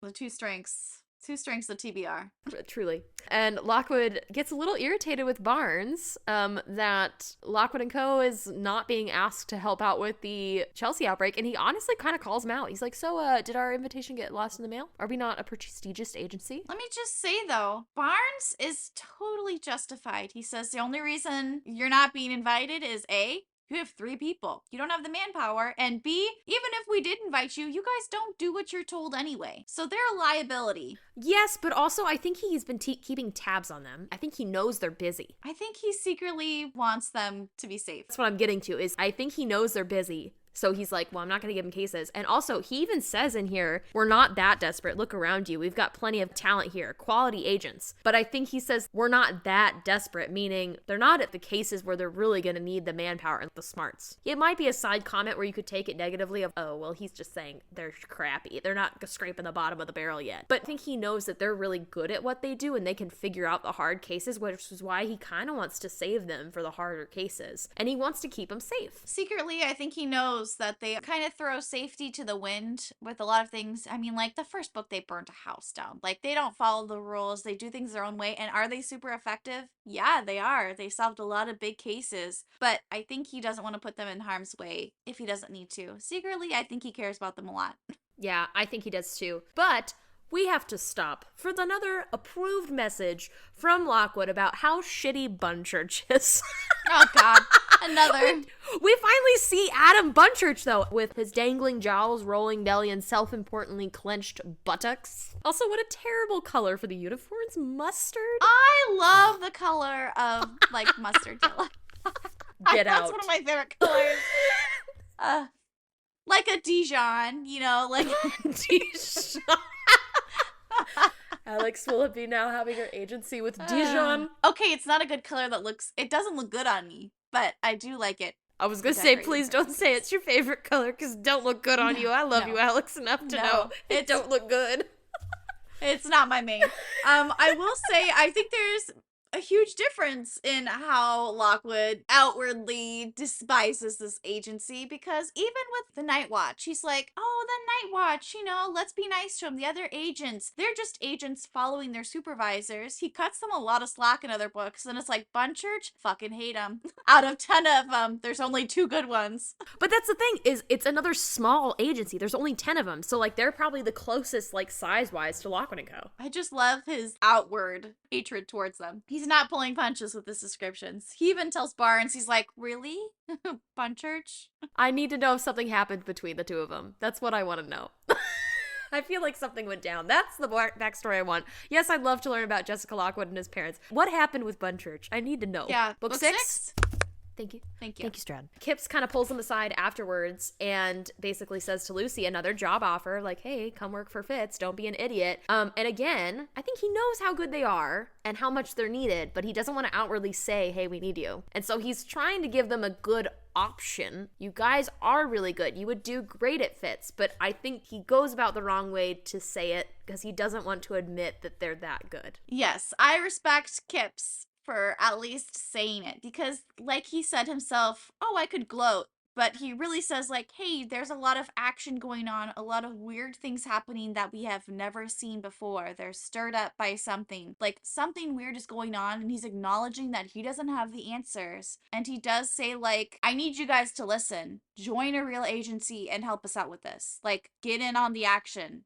The two strengths. Two strengths of TBR. Truly. And Lockwood gets a little irritated with Barnes that Lockwood and Co. is not being asked to help out with the Chelsea outbreak. And he honestly kind of calls him out. He's like, so did our invitation get lost in the mail? Are we not a prestigious agency? Let me just say, though, Barnes is totally justified. He says the only reason you're not being invited is A, you have 3 people. You don't have the manpower. And B, even if we did invite you, you guys don't do what you're told anyway. So they're a liability. Yes, but also I think he's been keeping tabs on them. I think he knows they're busy. I think he secretly wants them to be safe. That's what I'm getting to, is I think he knows they're busy. So he's like, well, I'm not going to give him cases. And also, he even says in here, we're not that desperate. Look around you. We've got plenty of talent here, quality agents. But I think he says we're not that desperate, meaning they're not at the cases where they're really going to need the manpower and the smarts. It might be a side comment where you could take it negatively of, oh, well, he's just saying they're crappy. They're not scraping the bottom of the barrel yet. But I think he knows that they're really good at what they do and they can figure out the hard cases, which is why he kind of wants to save them for the harder cases. And he wants to keep them safe. Secretly, I think he knows that they kind of throw safety to the wind with a lot of things. I mean, like the first book, they burnt a house down. Like, they don't follow the rules. They do things their own way. And are they super effective? Yeah, they are. They solved a lot of big cases. But I think he doesn't want to put them in harm's way if he doesn't need to. Secretly, I think he cares about them a lot. Yeah, I think he does too. But we have to stop for another approved message from Lockwood about how shitty Bunchurch is. Oh, God. Another. We finally see Adam Bunchurch, though, with his dangling jowls, rolling belly, and self-importantly clenched buttocks. Also, what a terrible color for the uniforms. Mustard? I love the color of, like, mustard yellow. Get out. That's one of my favorite colors. Like a Dijon, you know, like. Dijon. Alex will be now having her agency with Dijon. Okay, it's not a good color it doesn't look good on me, but I do like it. I was going to say, please don't say it's your favorite color, because don't look good on you. I love you, Alex, enough to know it don't look good. It's not my main. I will say, I think there's a huge difference in how Lockwood outwardly despises this agency, because even with the Night Watch, he's like, oh, the Night Watch, you know, let's be nice to them. The other agents, they're just agents following their supervisors. He cuts them a lot of slack in other books, and it's like, Bunchurch, fucking hate him. Out of 10 of them, there's only 2 good ones. But that's the thing, is it's another small agency. There's only 10 of them, so like they're probably the closest, like, size-wise to Lockwood & Co. I just love his outward hatred towards them. He's not pulling punches with his descriptions. He even tells Barnes, he's like, really? Bunchurch? I need to know if something happened between the two of them. That's what I want to know. I feel like something went down. That's the backstory I want. Yes, I'd love to learn about Jessica Lockwood and his parents. What happened with Bunchurch? I need to know. Yeah. Book 6? Thank you. Thank you. Thank you, Strad. Kipps kind of pulls him aside afterwards and basically says to Lucy, another job offer, like, hey, come work for Fitz. Don't be an idiot. And again, I think he knows how good they are and how much they're needed, but he doesn't want to outwardly say, hey, we need you. And so he's trying to give them a good option. You guys are really good. You would do great at Fitz, but I think he goes about the wrong way to say it because he doesn't want to admit that they're that good. Yes, I respect Kipps for at least saying it, because like he said himself, oh, I could gloat, but he really says, like, hey, there's a lot of action going on, a lot of weird things happening that we have never seen before. They're stirred up by something. Like, something weird is going on, and he's acknowledging that he doesn't have the answers. And he does say, like, I need you guys to listen. Join a real agency and help us out with this. Like, get in on the action.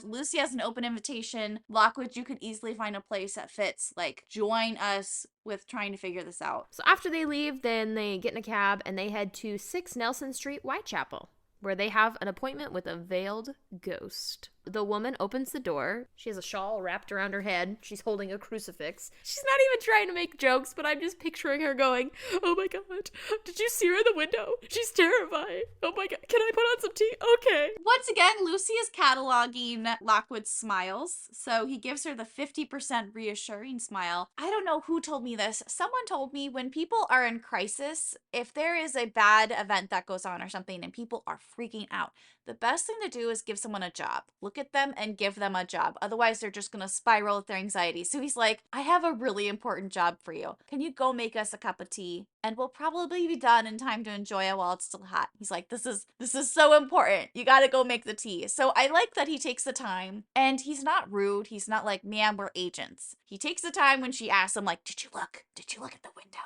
Lucy has an open invitation. Lockwood, you could easily find a place that fits. Like, join us with trying to figure this out. So after they leave, then they get in a cab and they head to 6 Nelson Street, Whitechapel, where they have an appointment with a veiled ghost. The woman opens the door. She has a shawl wrapped around her head. She's holding a crucifix. She's not even trying to make jokes, but I'm just picturing her going, oh my god, did you see her in the window? She's terrifying. Oh my god, can I put on some tea? Okay. Once again, Lucy is cataloging Lockwood's smiles, so he gives her the 50% reassuring smile. I don't know who told me this. Someone told me when people are in crisis, if there is a bad event that goes on or something and people are freaking out, the best thing to do is give someone a job. Look at them and give them a job. Otherwise, they're just going to spiral with their anxiety. So he's like, I have a really important job for you. Can you go make us a cup of tea? And we'll probably be done in time to enjoy it while it's still hot. He's like, this is so important. You got to go make the tea. So I like that he takes the time and he's not rude. He's not like, ma'am, we're agents. He takes the time when she asks him like, did you look? Did you look at the window?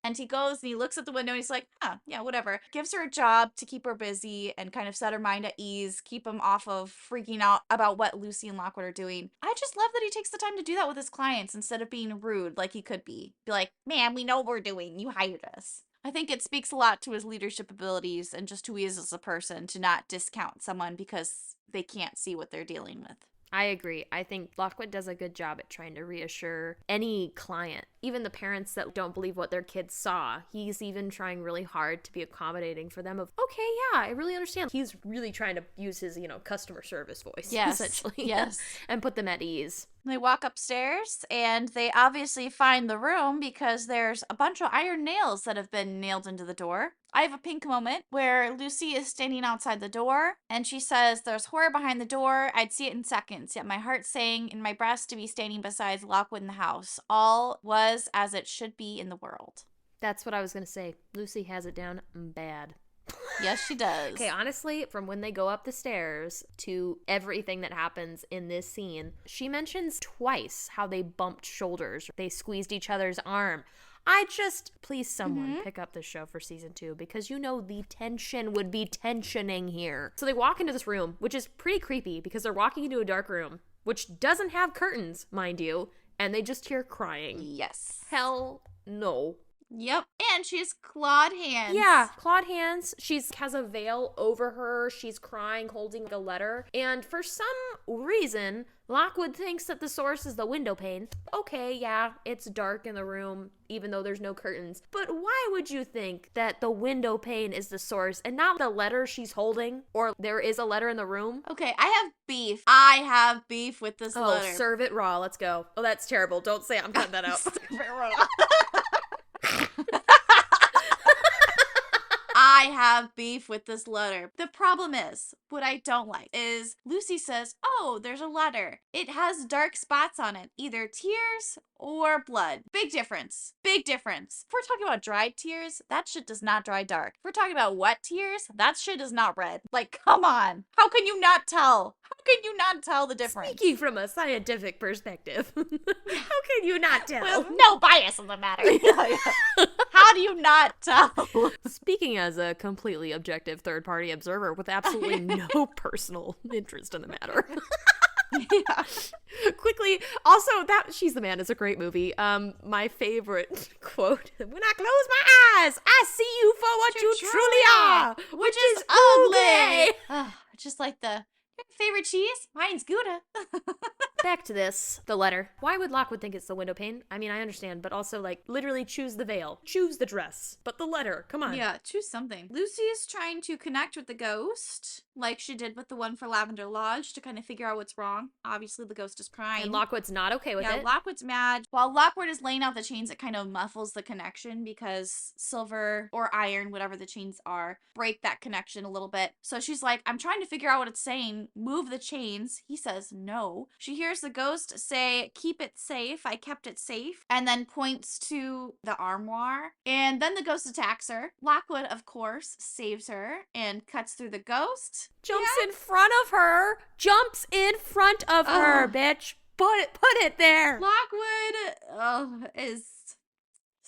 And he goes and he looks at the window and he's like, yeah, whatever. Gives her a job to keep her busy and kind of set her mind at ease, keep him off of freaking out about what Lucy and Lockwood are doing. I just love that he takes the time to do that with his clients instead of being rude like he could be. Be like, ma'am, we know what we're doing. You hired us. I think it speaks a lot to his leadership abilities and just who he is as a person to not discount someone because they can't see what they're dealing with. I agree. I think Lockwood does a good job at trying to reassure any client, even the parents that don't believe what their kids saw. He's even trying really hard to be accommodating for them of, okay, yeah, I really understand. He's really trying to use his, customer service voice, essentially. Yes. And put them at ease. They walk upstairs and they obviously find the room because there's a bunch of iron nails that have been nailed into the door. I have a pink moment where Lucy is standing outside the door and she says, there's horror behind the door. I'd see it in seconds, yet my heart sang in my breast to be standing beside Lockwood in the house. All was as it should be in the world. That's what I was going to say. Lucy has it down bad. Yes, she does. Okay, honestly, from when they go up the stairs to everything that happens in this scene, she mentions twice how they bumped shoulders. They squeezed each other's arm. Please someone pick up this show for season 2 because the tension would be tensioning here. So they walk into this room, which is pretty creepy because they're walking into a dark room, which doesn't have curtains, mind you, and they just hear crying. Yes. Hell no. Yep. And she has clawed hands. Yeah, clawed hands. She has a veil over her. She's crying, holding a letter. And for some reason, Lockwood thinks that the source is the window pane. Okay, yeah, it's dark in the room, even though there's no curtains. But why would you think that the window pane is the source and not the letter she's holding? Or there is a letter in the room? Okay, I have beef. I have beef with this letter. Oh, serve it raw. Let's go. Oh, that's terrible. Don't say it. I'm cutting that out. Serve it raw. I have beef with this letter. The problem is, what I don't like is Lucy says, oh, there's a letter. It has dark spots on it, either tears or blood. Big difference. Big difference. If we're talking about dried tears, that shit does not dry dark. If we're talking about wet tears, that shit is not red. Like, come on. How can you not tell? How can you not tell the difference? Speaking from a scientific perspective, how can you not tell? With no bias in the matter. How do you not tell? Speaking as a completely objective third-party observer with absolutely no personal interest in the matter. Yeah. Quickly, also that She's the Man is a great movie. My favorite quote: "When I close my eyes, I see you for what you truly are, which is ugly." Just like your favorite cheese? Mine's Gouda. Back to this, the letter. Why would Lockwood think it's the window pane? I mean, I understand, but also, literally choose the veil. Choose the dress. But the letter, come on. Yeah, choose something. Lucy is trying to connect with the ghost, like she did with the one for Lavender Lodge, to kind of figure out what's wrong. Obviously, the ghost is crying. And Lockwood's not okay with it. Yeah, Lockwood's mad. While Lockwood is laying out the chains, it kind of muffles the connection because silver or iron, whatever the chains are, break that connection a little bit. So she's like, I'm trying to figure out what it's saying. Move the chains. He says no. She hears the ghost say, keep it safe. I kept it safe. And then points to the armoire. And then the ghost attacks her. Lockwood, of course, saves her and cuts through the ghost. Jumps in front of her. Jumps in front of her, bitch. Put it there. Lockwood is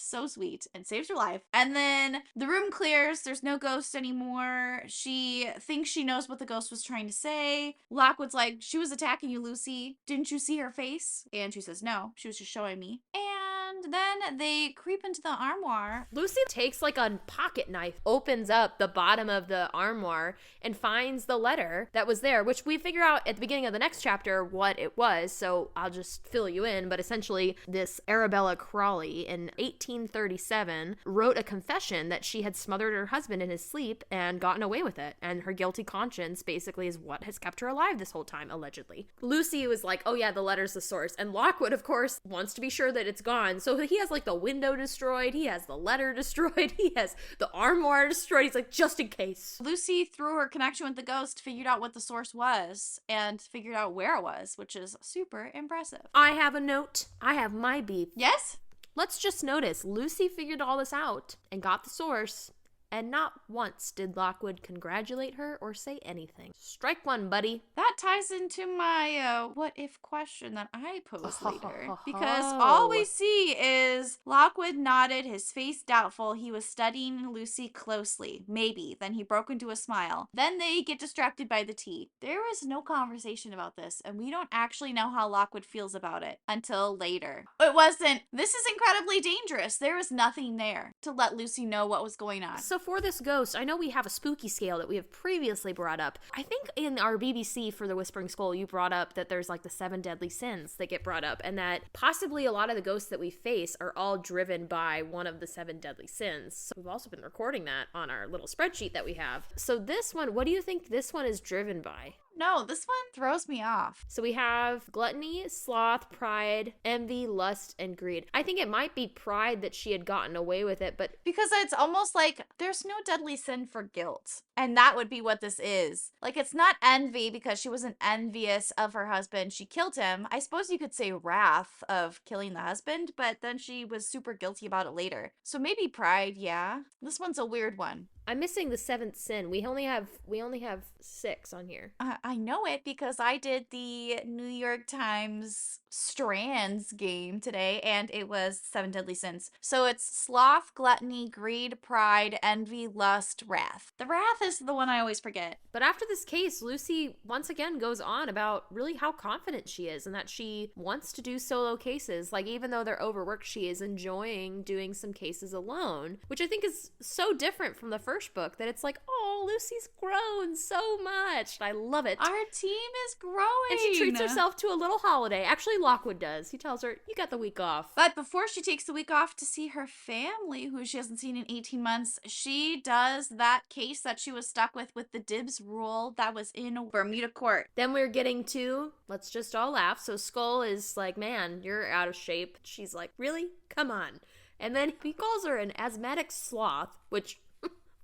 so sweet and saves her life. And then the room clears. There's no ghost anymore. She thinks she knows what the ghost was trying to say. Lockwood's like, she was attacking you, Lucy. Didn't you see her face? And she says, no, she was just showing me. And And then they creep into the armoire. Lucy takes like a pocket knife, opens up the bottom of the armoire, and finds the letter that was there, which we figure out at the beginning of the next chapter what it was, so I'll just fill you in. But essentially, this Arabella Crawley in 1837 wrote a confession that she had smothered her husband in his sleep and gotten away with it, and her guilty conscience basically is what has kept her alive this whole time, allegedly. Lucy was like, oh yeah, the letter's the source, and Lockwood, of course, wants to be sure that it's gone, so he has like the window destroyed, he has the letter destroyed, he has the armoire destroyed. He's like, just in case. Lucy, through her connection with the ghost, figured out what the source was and figured out where it was, which is super impressive. I have a note. I have my beef. Yes? Let's just notice Lucy figured all this out and got the source, and not once did Lockwood congratulate her or say anything. Strike one, buddy. That ties into my what if question that I posed later. Because all we see is Lockwood nodded, his face doubtful. He was studying Lucy closely. Maybe. Then he broke into a smile. Then they get distracted by the tea. There was no conversation about this, and we don't actually know how Lockwood feels about it until later. It wasn't, this is incredibly dangerous. There was nothing there to let Lucy know what was going on. So for this ghost, I know we have a spooky scale that we have previously brought up. I think in our BBC for the Whispering Skull, you brought up that there's like the 7 deadly sins that get brought up, and that possibly a lot of the ghosts that we face are all driven by one of the 7 deadly sins. So we've also been recording that on our little spreadsheet that we have. So this one, what do you think this one is driven by? No, this one throws me off. So we have gluttony, sloth, pride, envy, lust, and greed. I think it might be pride that she had gotten away with it, but because it's almost like there's no deadly sin for guilt. And that would be what this is. Like, it's not envy because she wasn't envious of her husband. She killed him. I suppose you could say wrath of killing the husband, but then she was super guilty about it later. So maybe pride, yeah. This one's a weird one. I'm missing the 7th sin. We only have 6 on here. I know it because I did the New York Times Strands game today, and it was 7 deadly sins. So it's sloth, gluttony, greed, pride, envy, lust, wrath. The wrath is the one I always forget. But after this case, Lucy once again goes on about really how confident she is and that she wants to do solo cases. Like, even though they're overworked, she is enjoying doing some cases alone, which I think is so different from the first book that it's like, oh, Lucy's grown so much. I love it. Our team is growing. And she treats herself to a little holiday. Actually, Lockwood does. He tells her, you got the week off. But before she takes the week off to see her family, who she hasn't seen in 18 months, she does that case that she was stuck with the dibs rule that was in Bermuda court. Then we're getting to, let's just all laugh. So Skull is like, man, you're out of shape. She's like, really? Come on. And then he calls her an asthmatic sloth, which,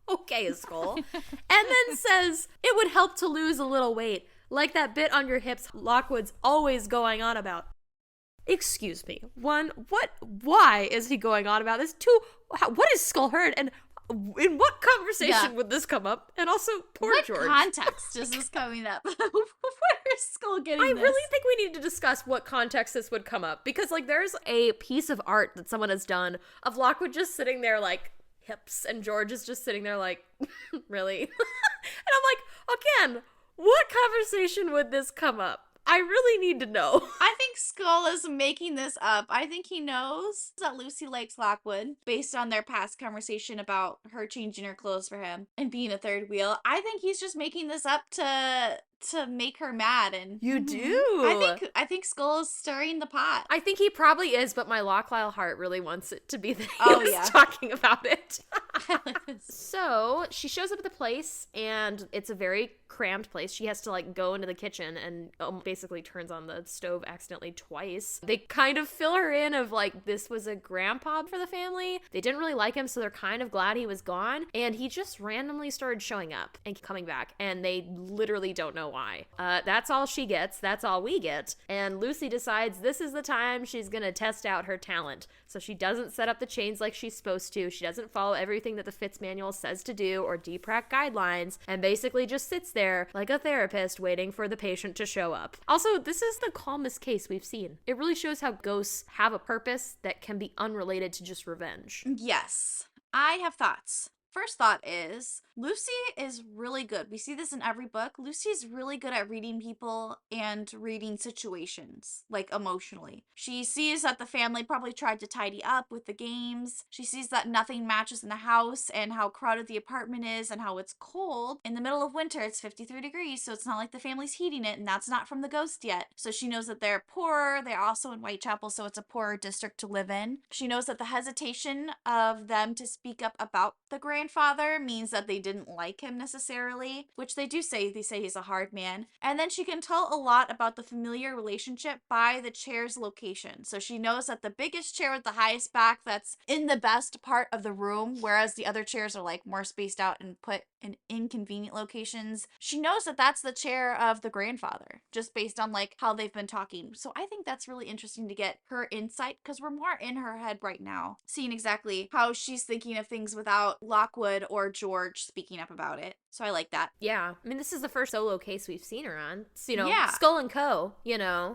okay, Skull. And then says, it would help to lose a little weight. Like that bit on your hips Lockwood's always going on about. Excuse me. 1, why is he going on about this? 2, what is Skull heard? And in what conversation would this come up? And also, poor George. What context is this coming up? Where is Skull getting this? I really think we need to discuss what context this would come up. Because, like, there's a piece of art that someone has done of Lockwood just sitting there, like, hips, and George is just sitting there like, really? And I'm like, again, what conversation would this come up? I really need to know. I think Skull is making this up. I think he knows that Lucy likes Lockwood based on their past conversation about her changing her clothes for him and being a third wheel. I think he's just making this up to make her mad. And you do. I think Skull is stirring the pot. I think he probably is, but my Locklisle heart really wants it to be that he was talking about it. So she shows up at the place, and it's a very crammed place. She has to like go into the kitchen and basically turns on the stove accidentally twice. They kind of fill her in of like, this was a grandpa for the family. They didn't really like him, so they're kind of glad he was gone. And he just randomly started showing up and coming back, and they literally don't know why. That's all she gets. That's all we get. And Lucy decides this is the time she's gonna test out her talent. So she doesn't set up the chains like she's supposed to. She doesn't follow everything that the Fitz manual says to do or DPRAC guidelines, and basically just sits there like a therapist waiting for the patient to show up. Also, this is the calmest case we've seen. It really shows how ghosts have a purpose that can be unrelated to just revenge. Yes. I have thoughts. first thought is Lucy is really good. We see this in every book. Lucy's really good at reading people and reading situations, like emotionally. She sees that the family probably tried to tidy up with the games. She sees that nothing matches in the house and how crowded the apartment is and how it's cold. In the middle of winter, it's 53 degrees, so it's not like the family's heating it, and that's not from the ghost yet. So she knows that they're poorer. They're also in Whitechapel, so it's a poorer district to live in. She knows that the hesitation of them to speak up about the grandfather means that they didn't like him necessarily, which they do say. They say he's a hard man. And then she can tell a lot about the familiar relationship by the chair's location. So she knows that the biggest chair with the highest back, that's in the best part of the room, whereas the other chairs are like more spaced out and put in inconvenient locations. She knows that that's the chair of the grandfather, just based on like how they've been talking. So I think that's really interesting to get her insight, because we're more in her head right now, seeing exactly how she's thinking of things without Lockwood or George speaking up about it. So I like that. Yeah. I mean, this is the first solo case we've seen her on. It's, Yeah. Skull and Co.,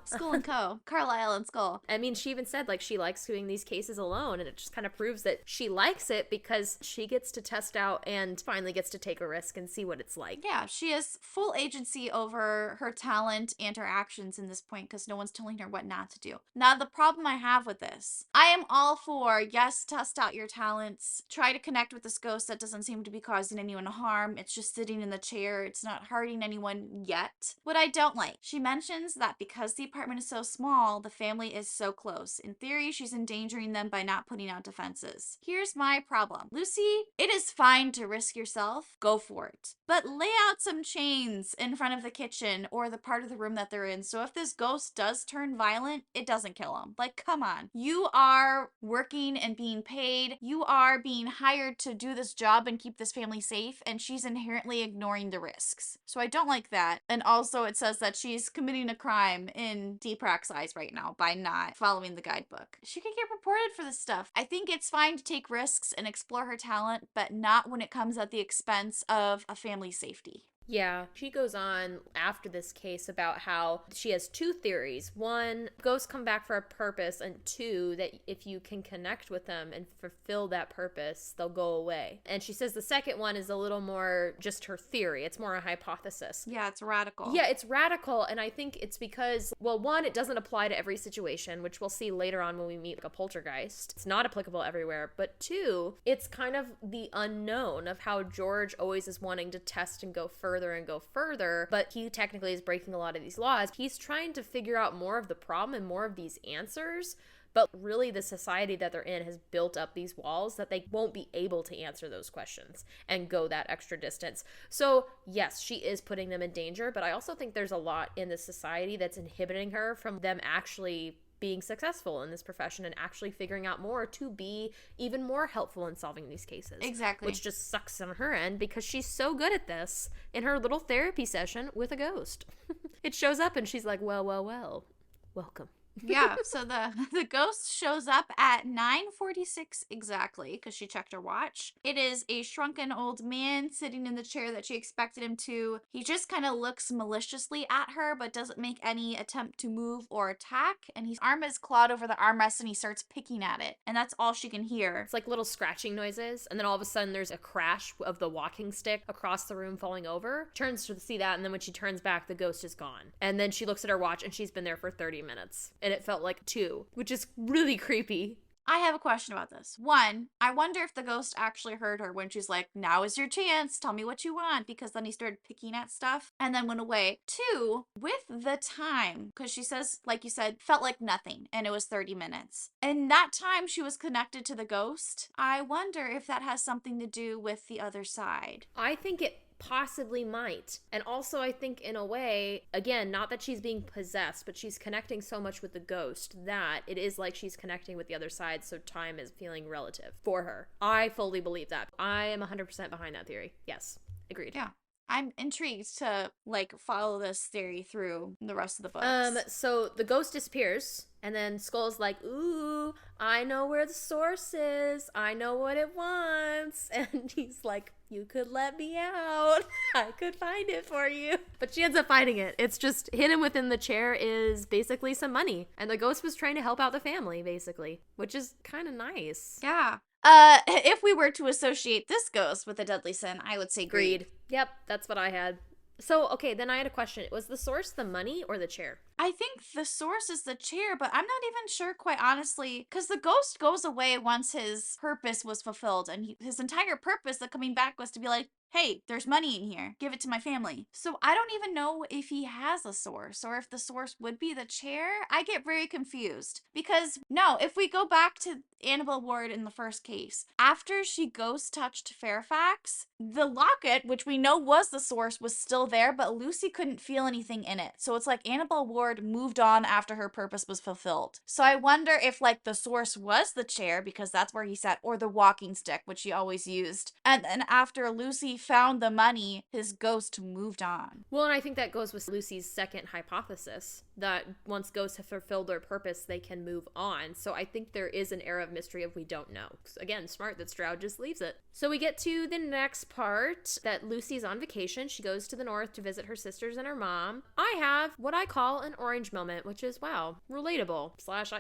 Skull and Co. Carlisle and Skull. I mean, she even said, like, she likes doing these cases alone, and it just kind of proves that she likes it because she gets to test out and finally gets to take a risk and see what it's like. Yeah, she has full agency over her talent and her actions in this point because no one's telling her what not to do. Now, the problem I have with this, I am all for, yes, test out your talents, try to connect with this ghost that doesn't seem to be causing anyone harm. It's just sitting in the chair. It's not hurting anyone yet. What I don't like, she mentions that because the apartment is so small, the family is so close. In theory, she's endangering them by not putting out defenses. Here's my problem. Lucy, it is fine to risk yourself. Go for it. But lay out some chains in front of the kitchen or the part of the room that they're in. So if this ghost does turn violent, it doesn't kill them. Like, come on. You are working and being paid. You are being hired to do this job and keep this family safe. And she's inherently ignoring the risks. So I don't like that. And also it says that she's committing a crime in Deeprak's eyes right now by not following the guidebook. She could get reported for this stuff. I think it's fine to take risks and explore her talent, but not when it comes at the expense of a family's safety. Yeah, she goes on after this case about how she has two theories. One, ghosts come back for a purpose, and two, that if you can connect with them and fulfill that purpose, they'll go away. And she says the second one is a little more just her theory. It's more a hypothesis. Yeah, it's radical. Yeah, it's radical, and I think it's because, well, one, it doesn't apply to every situation, which we'll see later on when we meet a poltergeist. It's not applicable everywhere. But two, it's kind of the unknown of how George always is wanting to test and go further and go further, but he technically is breaking a lot of these laws. He's trying to figure out more of the problem and more of these answers, but really the society that they're in has built up these walls that they won't be able to answer those questions and go that extra distance. So yes, she is putting them in danger, but I also think there's a lot in the society that's inhibiting her from them actually being successful in this profession and actually figuring out more to be even more helpful in solving these cases. Exactly. Which just sucks on her end because she's so good at this in her little therapy session with a ghost. It shows up and she's like, well, welcome. Yeah, so the ghost shows up at 9:46 exactly because she checked her watch. It is a shrunken old man sitting in the chair that she expected him to. He just kind of looks maliciously at her but doesn't make any attempt to move or attack, and his arm is clawed over the armrest and he starts picking at it, and that's all she can hear. It's like little scratching noises, and then all of a sudden there's a crash of the walking stick across the room falling over. Turns to see that, and then when she turns back, the ghost is gone. And then she looks at her watch and she's been there for 30 minutes. And it felt like 2, which is really creepy. I have a question about this. One, I wonder if the ghost actually heard her when she's like, now is your chance, tell me what you want, because then he started picking at stuff and then went away. 2, with the time, because she says, like you said, felt like nothing, and it was 30 minutes. And that time she was connected to the ghost, I wonder if that has something to do with the other side. I think it possibly might. And also I think in a way, again, not that she's being possessed, but she's connecting so much with the ghost that it is like she's connecting with the other side, so time is feeling relative for her. I fully believe that. I am 100% behind that theory. Yes, agreed. Yeah. I'm intrigued to follow this theory through the rest of the books. So the ghost disappears, and then Skull's like, ooh, I know where the source is. I know what it wants. And he's like, you could let me out. I could find it for you. But she ends up finding it. It's just hidden within the chair is basically some money. And the ghost was trying to help out the family, basically, which is kind of nice. Yeah. If we were to associate this ghost with a deadly sin, I would say greed. Yep, that's what I had. So, okay, then I had a question. Was the source the money or the chair? I think the source is the chair, but I'm not even sure, quite honestly, because the ghost goes away once his purpose was fulfilled, and his entire purpose of coming back was to be like, hey, there's money in here. Give it to my family. So I don't even know if he has a source or if the source would be the chair. I get very confused because no, if we go back to Annabelle Ward in the first case, after she ghost touched Fairfax, the locket, which we know was the source, was still there, but Lucy couldn't feel anything in it. So it's like Annabelle Ward moved on after her purpose was fulfilled. So I wonder if like the source was the chair because that's where he sat, or the walking stick, which she always used. And then after Lucy found the money, his ghost moved on. Well, and I think that goes with Lucy's second hypothesis, that once ghosts have fulfilled their purpose, they can move on. So I think there is an air of mystery of we don't know. Again, smart that Stroud just leaves it. So we get to the next part, that Lucy's on vacation. She goes to the north to visit her sisters and her mom. I have what I call an orange moment, which is, wow, relatable.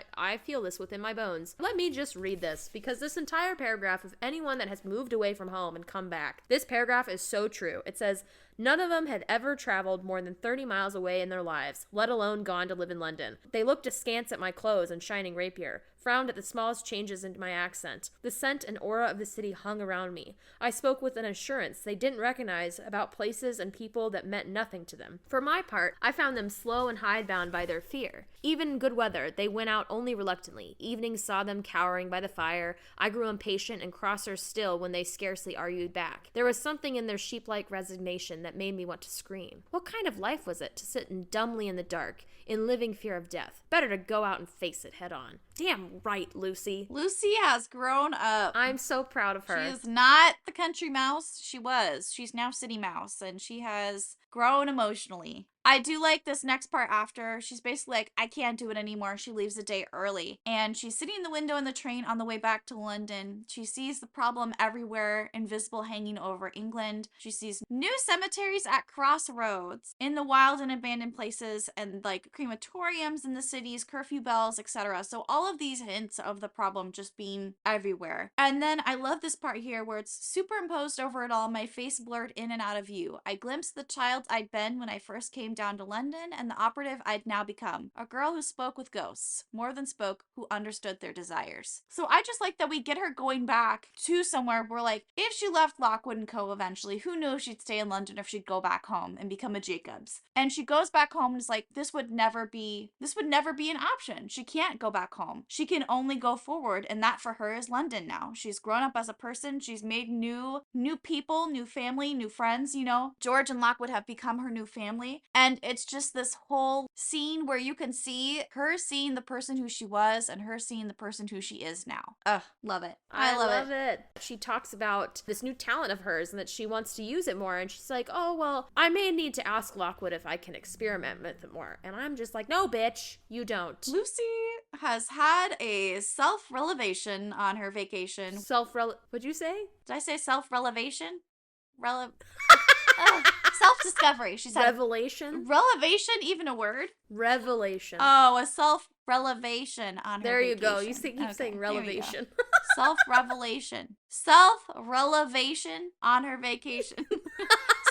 / I feel this within my bones. Let me just read this, because this entire paragraph of anyone that has moved away from home and come back, this paragraph is so true. It says, none of them had ever traveled more than 30 miles away in their lives, let alone gone to live in London. They looked askance at my clothes and shining rapier, frowned at the smallest changes in my accent. The scent and aura of the city hung around me. I spoke with an assurance they didn't recognize about places and people that meant nothing to them. For my part, I found them slow and hidebound by their fear. Even in good weather, they went out only reluctantly. Evenings saw them cowering by the fire. I grew impatient and crosser still when they scarcely argued back. There was something in their sheep-like resignation that made me want to scream. What kind of life was it to sit dumbly in the dark, in living fear of death? Better to go out and face it head on. Damn right, Lucy. Lucy has grown up. I'm so proud of her. She is not the country mouse she was. She's now city mouse, and she has grown emotionally. I do like this next part after. She's basically like, I can't do it anymore. She leaves a day early. And she's sitting in the window in the train on the way back to London. She sees the problem everywhere, invisible hanging over England. She sees new cemeteries at crossroads, in the wild and abandoned places, and like crematoriums in the cities, curfew bells, etc. So all of these hints of the problem just being everywhere. And then I love this part here where it's superimposed over it all, my face blurred in and out of view. I glimpsed the child I'd been when I first came down to London, and the operative I'd now become. A girl who spoke with ghosts. More than spoke, who understood their desires. So I just like that we get her going back to somewhere where, like, if she left Lockwood and Co. eventually, who knew if she'd stay in London or if she'd go back home and become a Jacobs. And she goes back home and is like, this would never be an option. She can't go back home. She can only go forward, and that for her is London now. She's grown up as a person. She's made new people, new family, new friends, you know. George and Lockwood have become her new family. And it's just this whole scene where you can see her seeing the person who she was and her seeing the person who she is now. Ugh, love it. I love it. She talks about this new talent of hers and that she wants to use it more. And she's like, oh, well, I may need to ask Lockwood if I can experiment with it more. And I'm just like, no, bitch, you don't. Lucy has had a self-revelation on her vacation. What'd you say? Did I say self-revelation? Self-discovery. She's had revelation. Relevation, even a word? Revelation. Oh, a self-revelation on her There you vacation. go. You keep saying relevation. Self-revelation. Self-revelation on her vacation.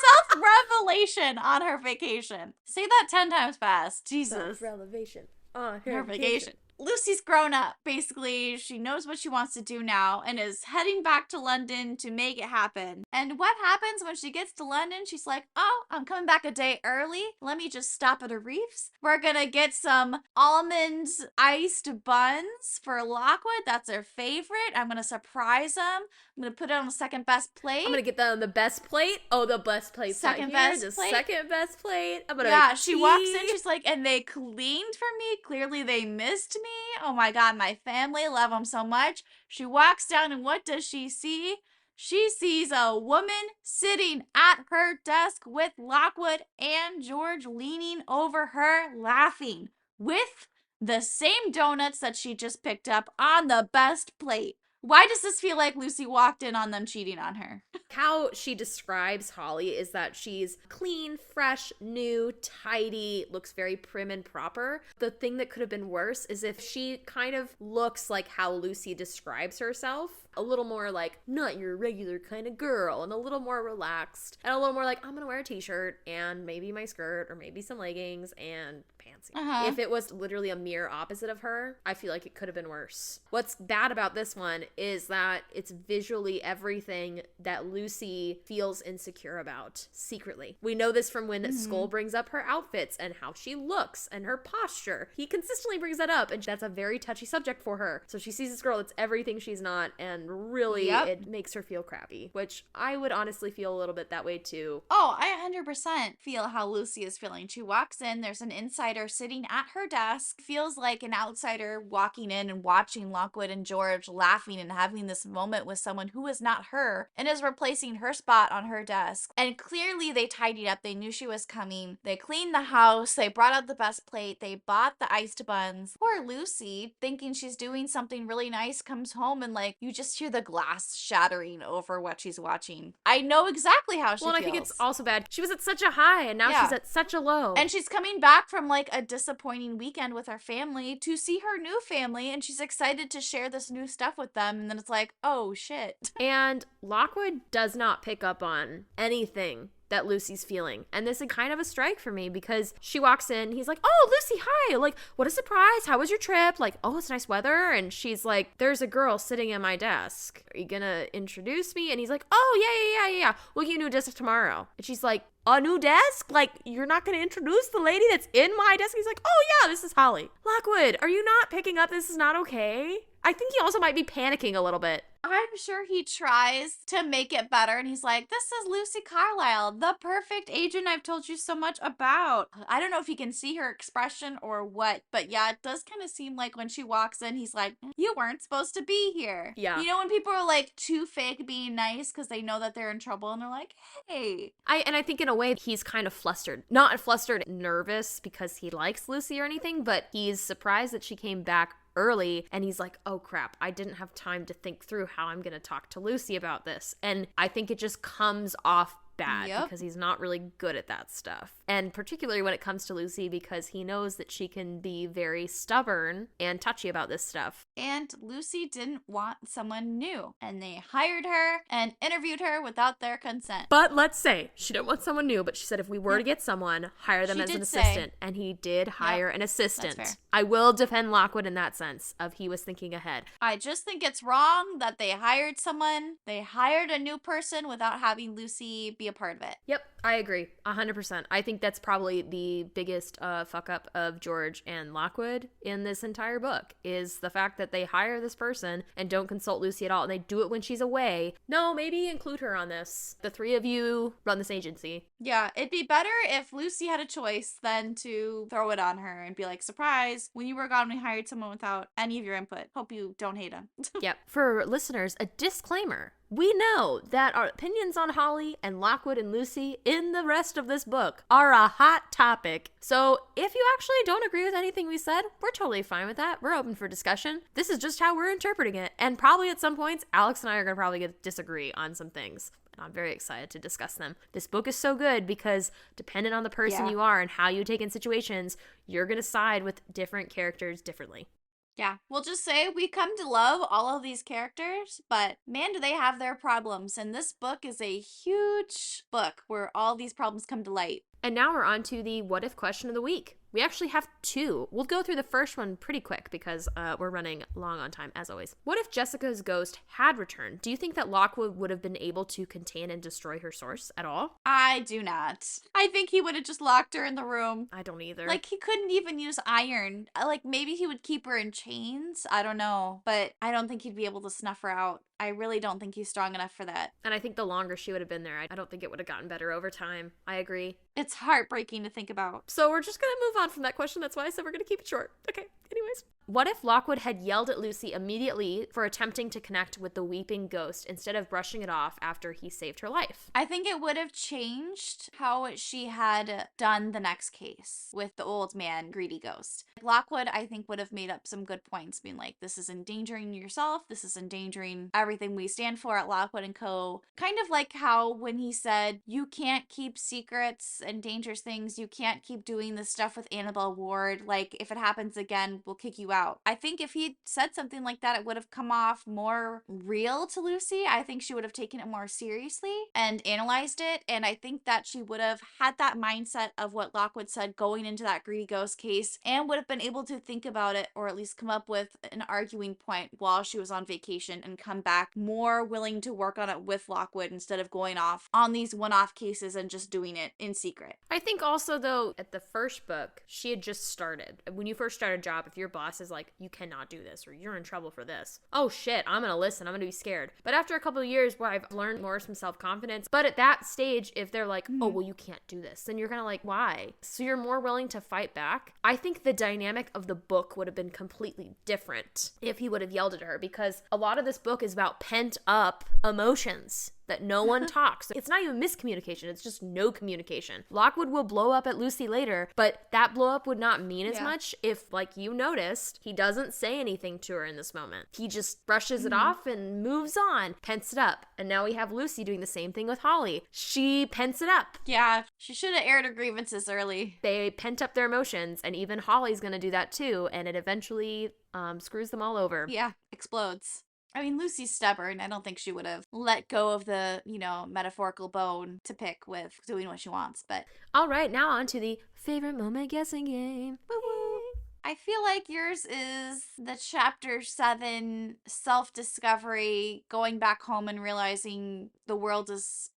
Self-revelation on her vacation. Say that 10 times fast. Jesus. Self-revelation on her vacation. Lucy's grown up. Basically, she knows what she wants to do now and is heading back to London to make it happen. And what happens when she gets to London? She's like, oh, I'm coming back a day early. Let me just stop at a Reef's. We're gonna get some almond iced buns for Lockwood. That's her favorite. I'm gonna surprise them. I'm gonna put it on the second best plate. I'm gonna get that on the best plate. Oh, the best plate. Second best plate. Second best plate. I'm gonna. Yeah, she walks in. She's like, and they cleaned for me. Clearly, they missed me. Oh my God, my family love them so much. She walks down, and what does she see? She sees a woman sitting at her desk with Lockwood and George leaning over her, laughing, with the same donuts that she just picked up on the best plate. Why does this feel like Lucy walked in on them cheating on her? How she describes Holly is that she's clean, fresh, new, tidy, looks very prim and proper. The thing that could have been worse is if she kind of looks like how Lucy describes herself. A little more like, not your regular kind of girl, and a little more relaxed, and a little more like, I'm gonna wear a t-shirt and maybe my skirt or maybe some leggings and pants. If it was literally a mirror opposite of her, I feel like it could have been worse. What's bad about this one is that it's visually everything that Lucy feels insecure about secretly. We know this from when Skull brings up her outfits and how she looks and her posture. He consistently brings that up, and that's a very touchy subject for her. So she sees this girl that's everything she's not, and really it makes her feel crappy, which I would honestly feel a little bit that way too. Oh, I 100% feel how Lucy is feeling. She walks in, there's an insider sitting at her desk, feels like an outsider walking in and watching Lockwood and George laughing and having this moment with someone who is not her and is replacing her spot on her desk. And clearly they tidied up. They knew she was coming. They cleaned the house. They brought out the best plate. They bought the iced buns. Poor Lucy, thinking she's doing something really nice, comes home and like, you just hear the glass shattering over what she's watching. I know exactly how she feels. Well, I think it's also bad. She was at such a high and now she's at such a low. And she's coming back from like a disappointing weekend with her family to see her new family, and she's excited to share this new stuff with them, and then it's like, oh shit. And Lockwood does not pick up on anything that Lucy's feeling. And this is kind of a strike for me because she walks in, he's like, oh, Lucy, hi. Like, what a surprise. How was your trip? Like, oh, it's nice weather. And she's like, there's a girl sitting at my desk. Are you gonna introduce me? And he's like, oh, yeah. We'll get you a new desk tomorrow. And she's like, a new desk? Like, you're not gonna introduce the lady that's in my desk? He's like, oh, yeah, this is Holly. Lockwood, are you not picking up? This is not okay. I think he also might be panicking a little bit. I'm sure he tries to make it better, and he's like, this is Lucy Carlisle, the perfect agent I've told you so much about. I don't know if he can see her expression or what, but yeah, it does kind of seem like when she walks in, he's like, you weren't supposed to be here. Yeah. You know, when people are like too fake being nice because they know that they're in trouble, and they're like, hey. I think in a way he's kind of flustered. Not flustered, nervous because he likes Lucy or anything, but he's surprised that she came back early, and he's like, oh crap, I didn't have time to think through how I'm gonna talk to Lucy about this. And I think it just comes off bad because he's not really good at that stuff. And particularly when it comes to Lucy, because he knows that she can be very stubborn and touchy about this stuff. And Lucy didn't want someone new, and they hired her and interviewed her without their consent. But let's say she didn't want someone new, but she said if we were to get someone, hire them as an assistant. And he did hire an assistant. I will defend Lockwood in that sense of he was thinking ahead. I just think it's wrong that they hired someone. They hired a new person without having Lucy be a part of it. Yep, I agree 100%. I think that's probably the biggest fuck up of George and Lockwood in this entire book is the fact that they hire this person and don't consult Lucy at all, and they do it when she's away. No, maybe include her on this. The three of you run this agency. Yeah, it'd be better if Lucy had a choice than to throw it on her and be like, surprise, when you were gone, we hired someone without any of your input. Hope you don't hate him. Yep. For listeners, a disclaimer. We know that our opinions on Holly and Lockwood and Lucy in the rest of this book are a hot topic. So if you actually don't agree with anything we said, we're totally fine with that. We're open for discussion. This is just how we're interpreting it. And probably at some points, Alex and I are going to probably disagree on some things. And I'm very excited to discuss them. This book is so good because depending on the person you are and how you take in situations, you're going to side with different characters differently. Yeah, we'll just say we come to love all of these characters, but man, do they have their problems. And this book is a huge book where all these problems come to light. And now we're on to the what if question of the week. We actually have two. We'll go through the first one pretty quick because we're running long on time, as always. What if Jessica's ghost had returned? Do you think that Lockwood would have been able to contain and destroy her source at all? I do not. I think he would have just locked her in the room. I don't either. Like, he couldn't even use iron. Like, maybe he would keep her in chains. I don't know. But I don't think he'd be able to snuff her out. I really don't think he's strong enough for that. And I think the longer she would have been there, I don't think it would have gotten better over time. I agree. It's heartbreaking to think about. So we're just going to move on from that question. That's why I said we're going to keep it short. Okay, anyways. What if Lockwood had yelled at Lucy immediately for attempting to connect with the weeping ghost instead of brushing it off after he saved her life? I think it would have changed how she had done the next case with the old man, greedy ghost. Lockwood, I think, would have made up some good points, being like, this is endangering yourself, this is endangering everything we stand for at Lockwood & Co. Kind of like how when he said, you can't keep secrets and dangerous things, you can't keep doing this stuff with Annabelle Ward, like, if it happens again, we'll kick you out. I think if he said something like that, it would have come off more real to Lucy. I think she would have taken it more seriously and analyzed it, and I think that she would have had that mindset of what Lockwood said going into that greedy ghost case, and would have been able to think about it, or at least come up with an arguing point while she was on vacation, and come back more willing to work on it with Lockwood instead of going off on these one-off cases and just doing it in secret. I think also, though, at the first book, she had just started. When you first start a job, if your boss is like, you cannot do this, or you're in trouble for this, oh shit, I'm gonna listen, I'm gonna be scared. But after a couple of years where I've learned more some self-confidence, but at that stage, if they're like, oh, well, you can't do this, then you're kind of like, why? So you're more willing to fight back. I think the dynamic of the book would have been completely different if he would have yelled at her, because a lot of this book is about pent up emotions that no one talks. It's not even miscommunication, it's just no communication. Lockwood will blow up at Lucy later, but that blow up would not mean as much if, like you noticed, he doesn't say anything to her in this moment. He just brushes it off and moves on, pents it up. And now we have Lucy doing the same thing with Holly. She pents it up. Yeah, she should have aired her grievances early. They pent up their emotions, and even Holly's gonna do that too, and it eventually screws them all over. Yeah, explodes. I mean, Lucy's stubborn. I don't think she would have let go of the, metaphorical bone to pick with doing what she wants, but... All right, now on to the favorite moment guessing game. Woo-woo. I feel like yours is the chapter 7 self-discovery, going back home and realizing the world is,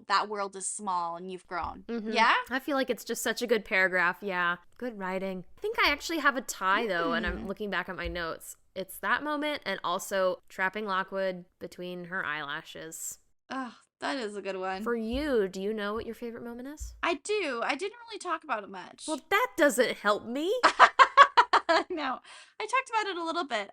that world is small and you've grown. Mm-hmm. Yeah? I feel like it's just such a good paragraph. Yeah. Good writing. I think I actually have a tie, though, and I'm looking back at my notes. It's that moment and also trapping Lockwood between her eyelashes. Oh, that is a good one. For you, do you know what your favorite moment is? I do. I didn't really talk about it much. Well, that doesn't help me. No, I talked about it a little bit.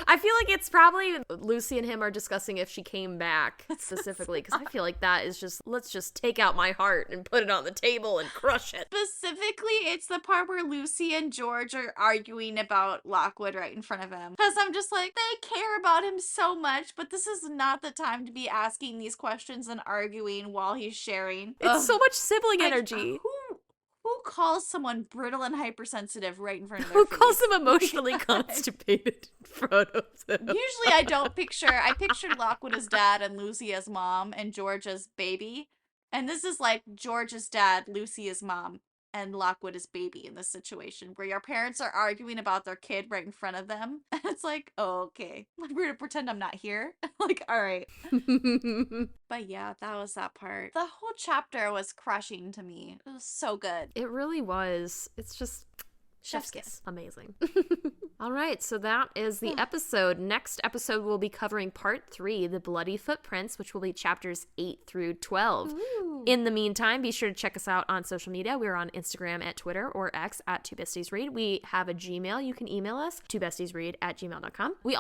I feel like it's probably Lucy and him are discussing if she came back specifically, because I feel like that is just, let's just take out my heart and put it on the table and crush it. Specifically, it's the part where Lucy and George are arguing about Lockwood right in front of him. Because I'm just like, they care about him so much, but this is not the time to be asking these questions and arguing while he's sharing. It's so much sibling energy. Who calls someone brittle and hypersensitive right in front of their Who face? calls them emotionally constipated in front of them? Usually I pictured Lockwood as dad and Lucy as mom and George as baby. And this is like George is dad, Lucy is mom, and Lockwood is baby in this situation where your parents are arguing about their kid right in front of them. And it's like, oh, okay. Like, we're gonna pretend I'm not here. Like, all right. But yeah, that was that part. The whole chapter was crushing to me. It was so good. It really was. It's just chef's kiss. Amazing. All right, so that is the episode. Next episode, we'll be covering part 3, The Bloody Footprints, which will be chapters 8 through 12. Ooh. In the meantime, be sure to check us out on social media. We're on Instagram at Twitter or X at 2bestiesread. We have a Gmail. You can email us, 2bestiesread@gmail.com. We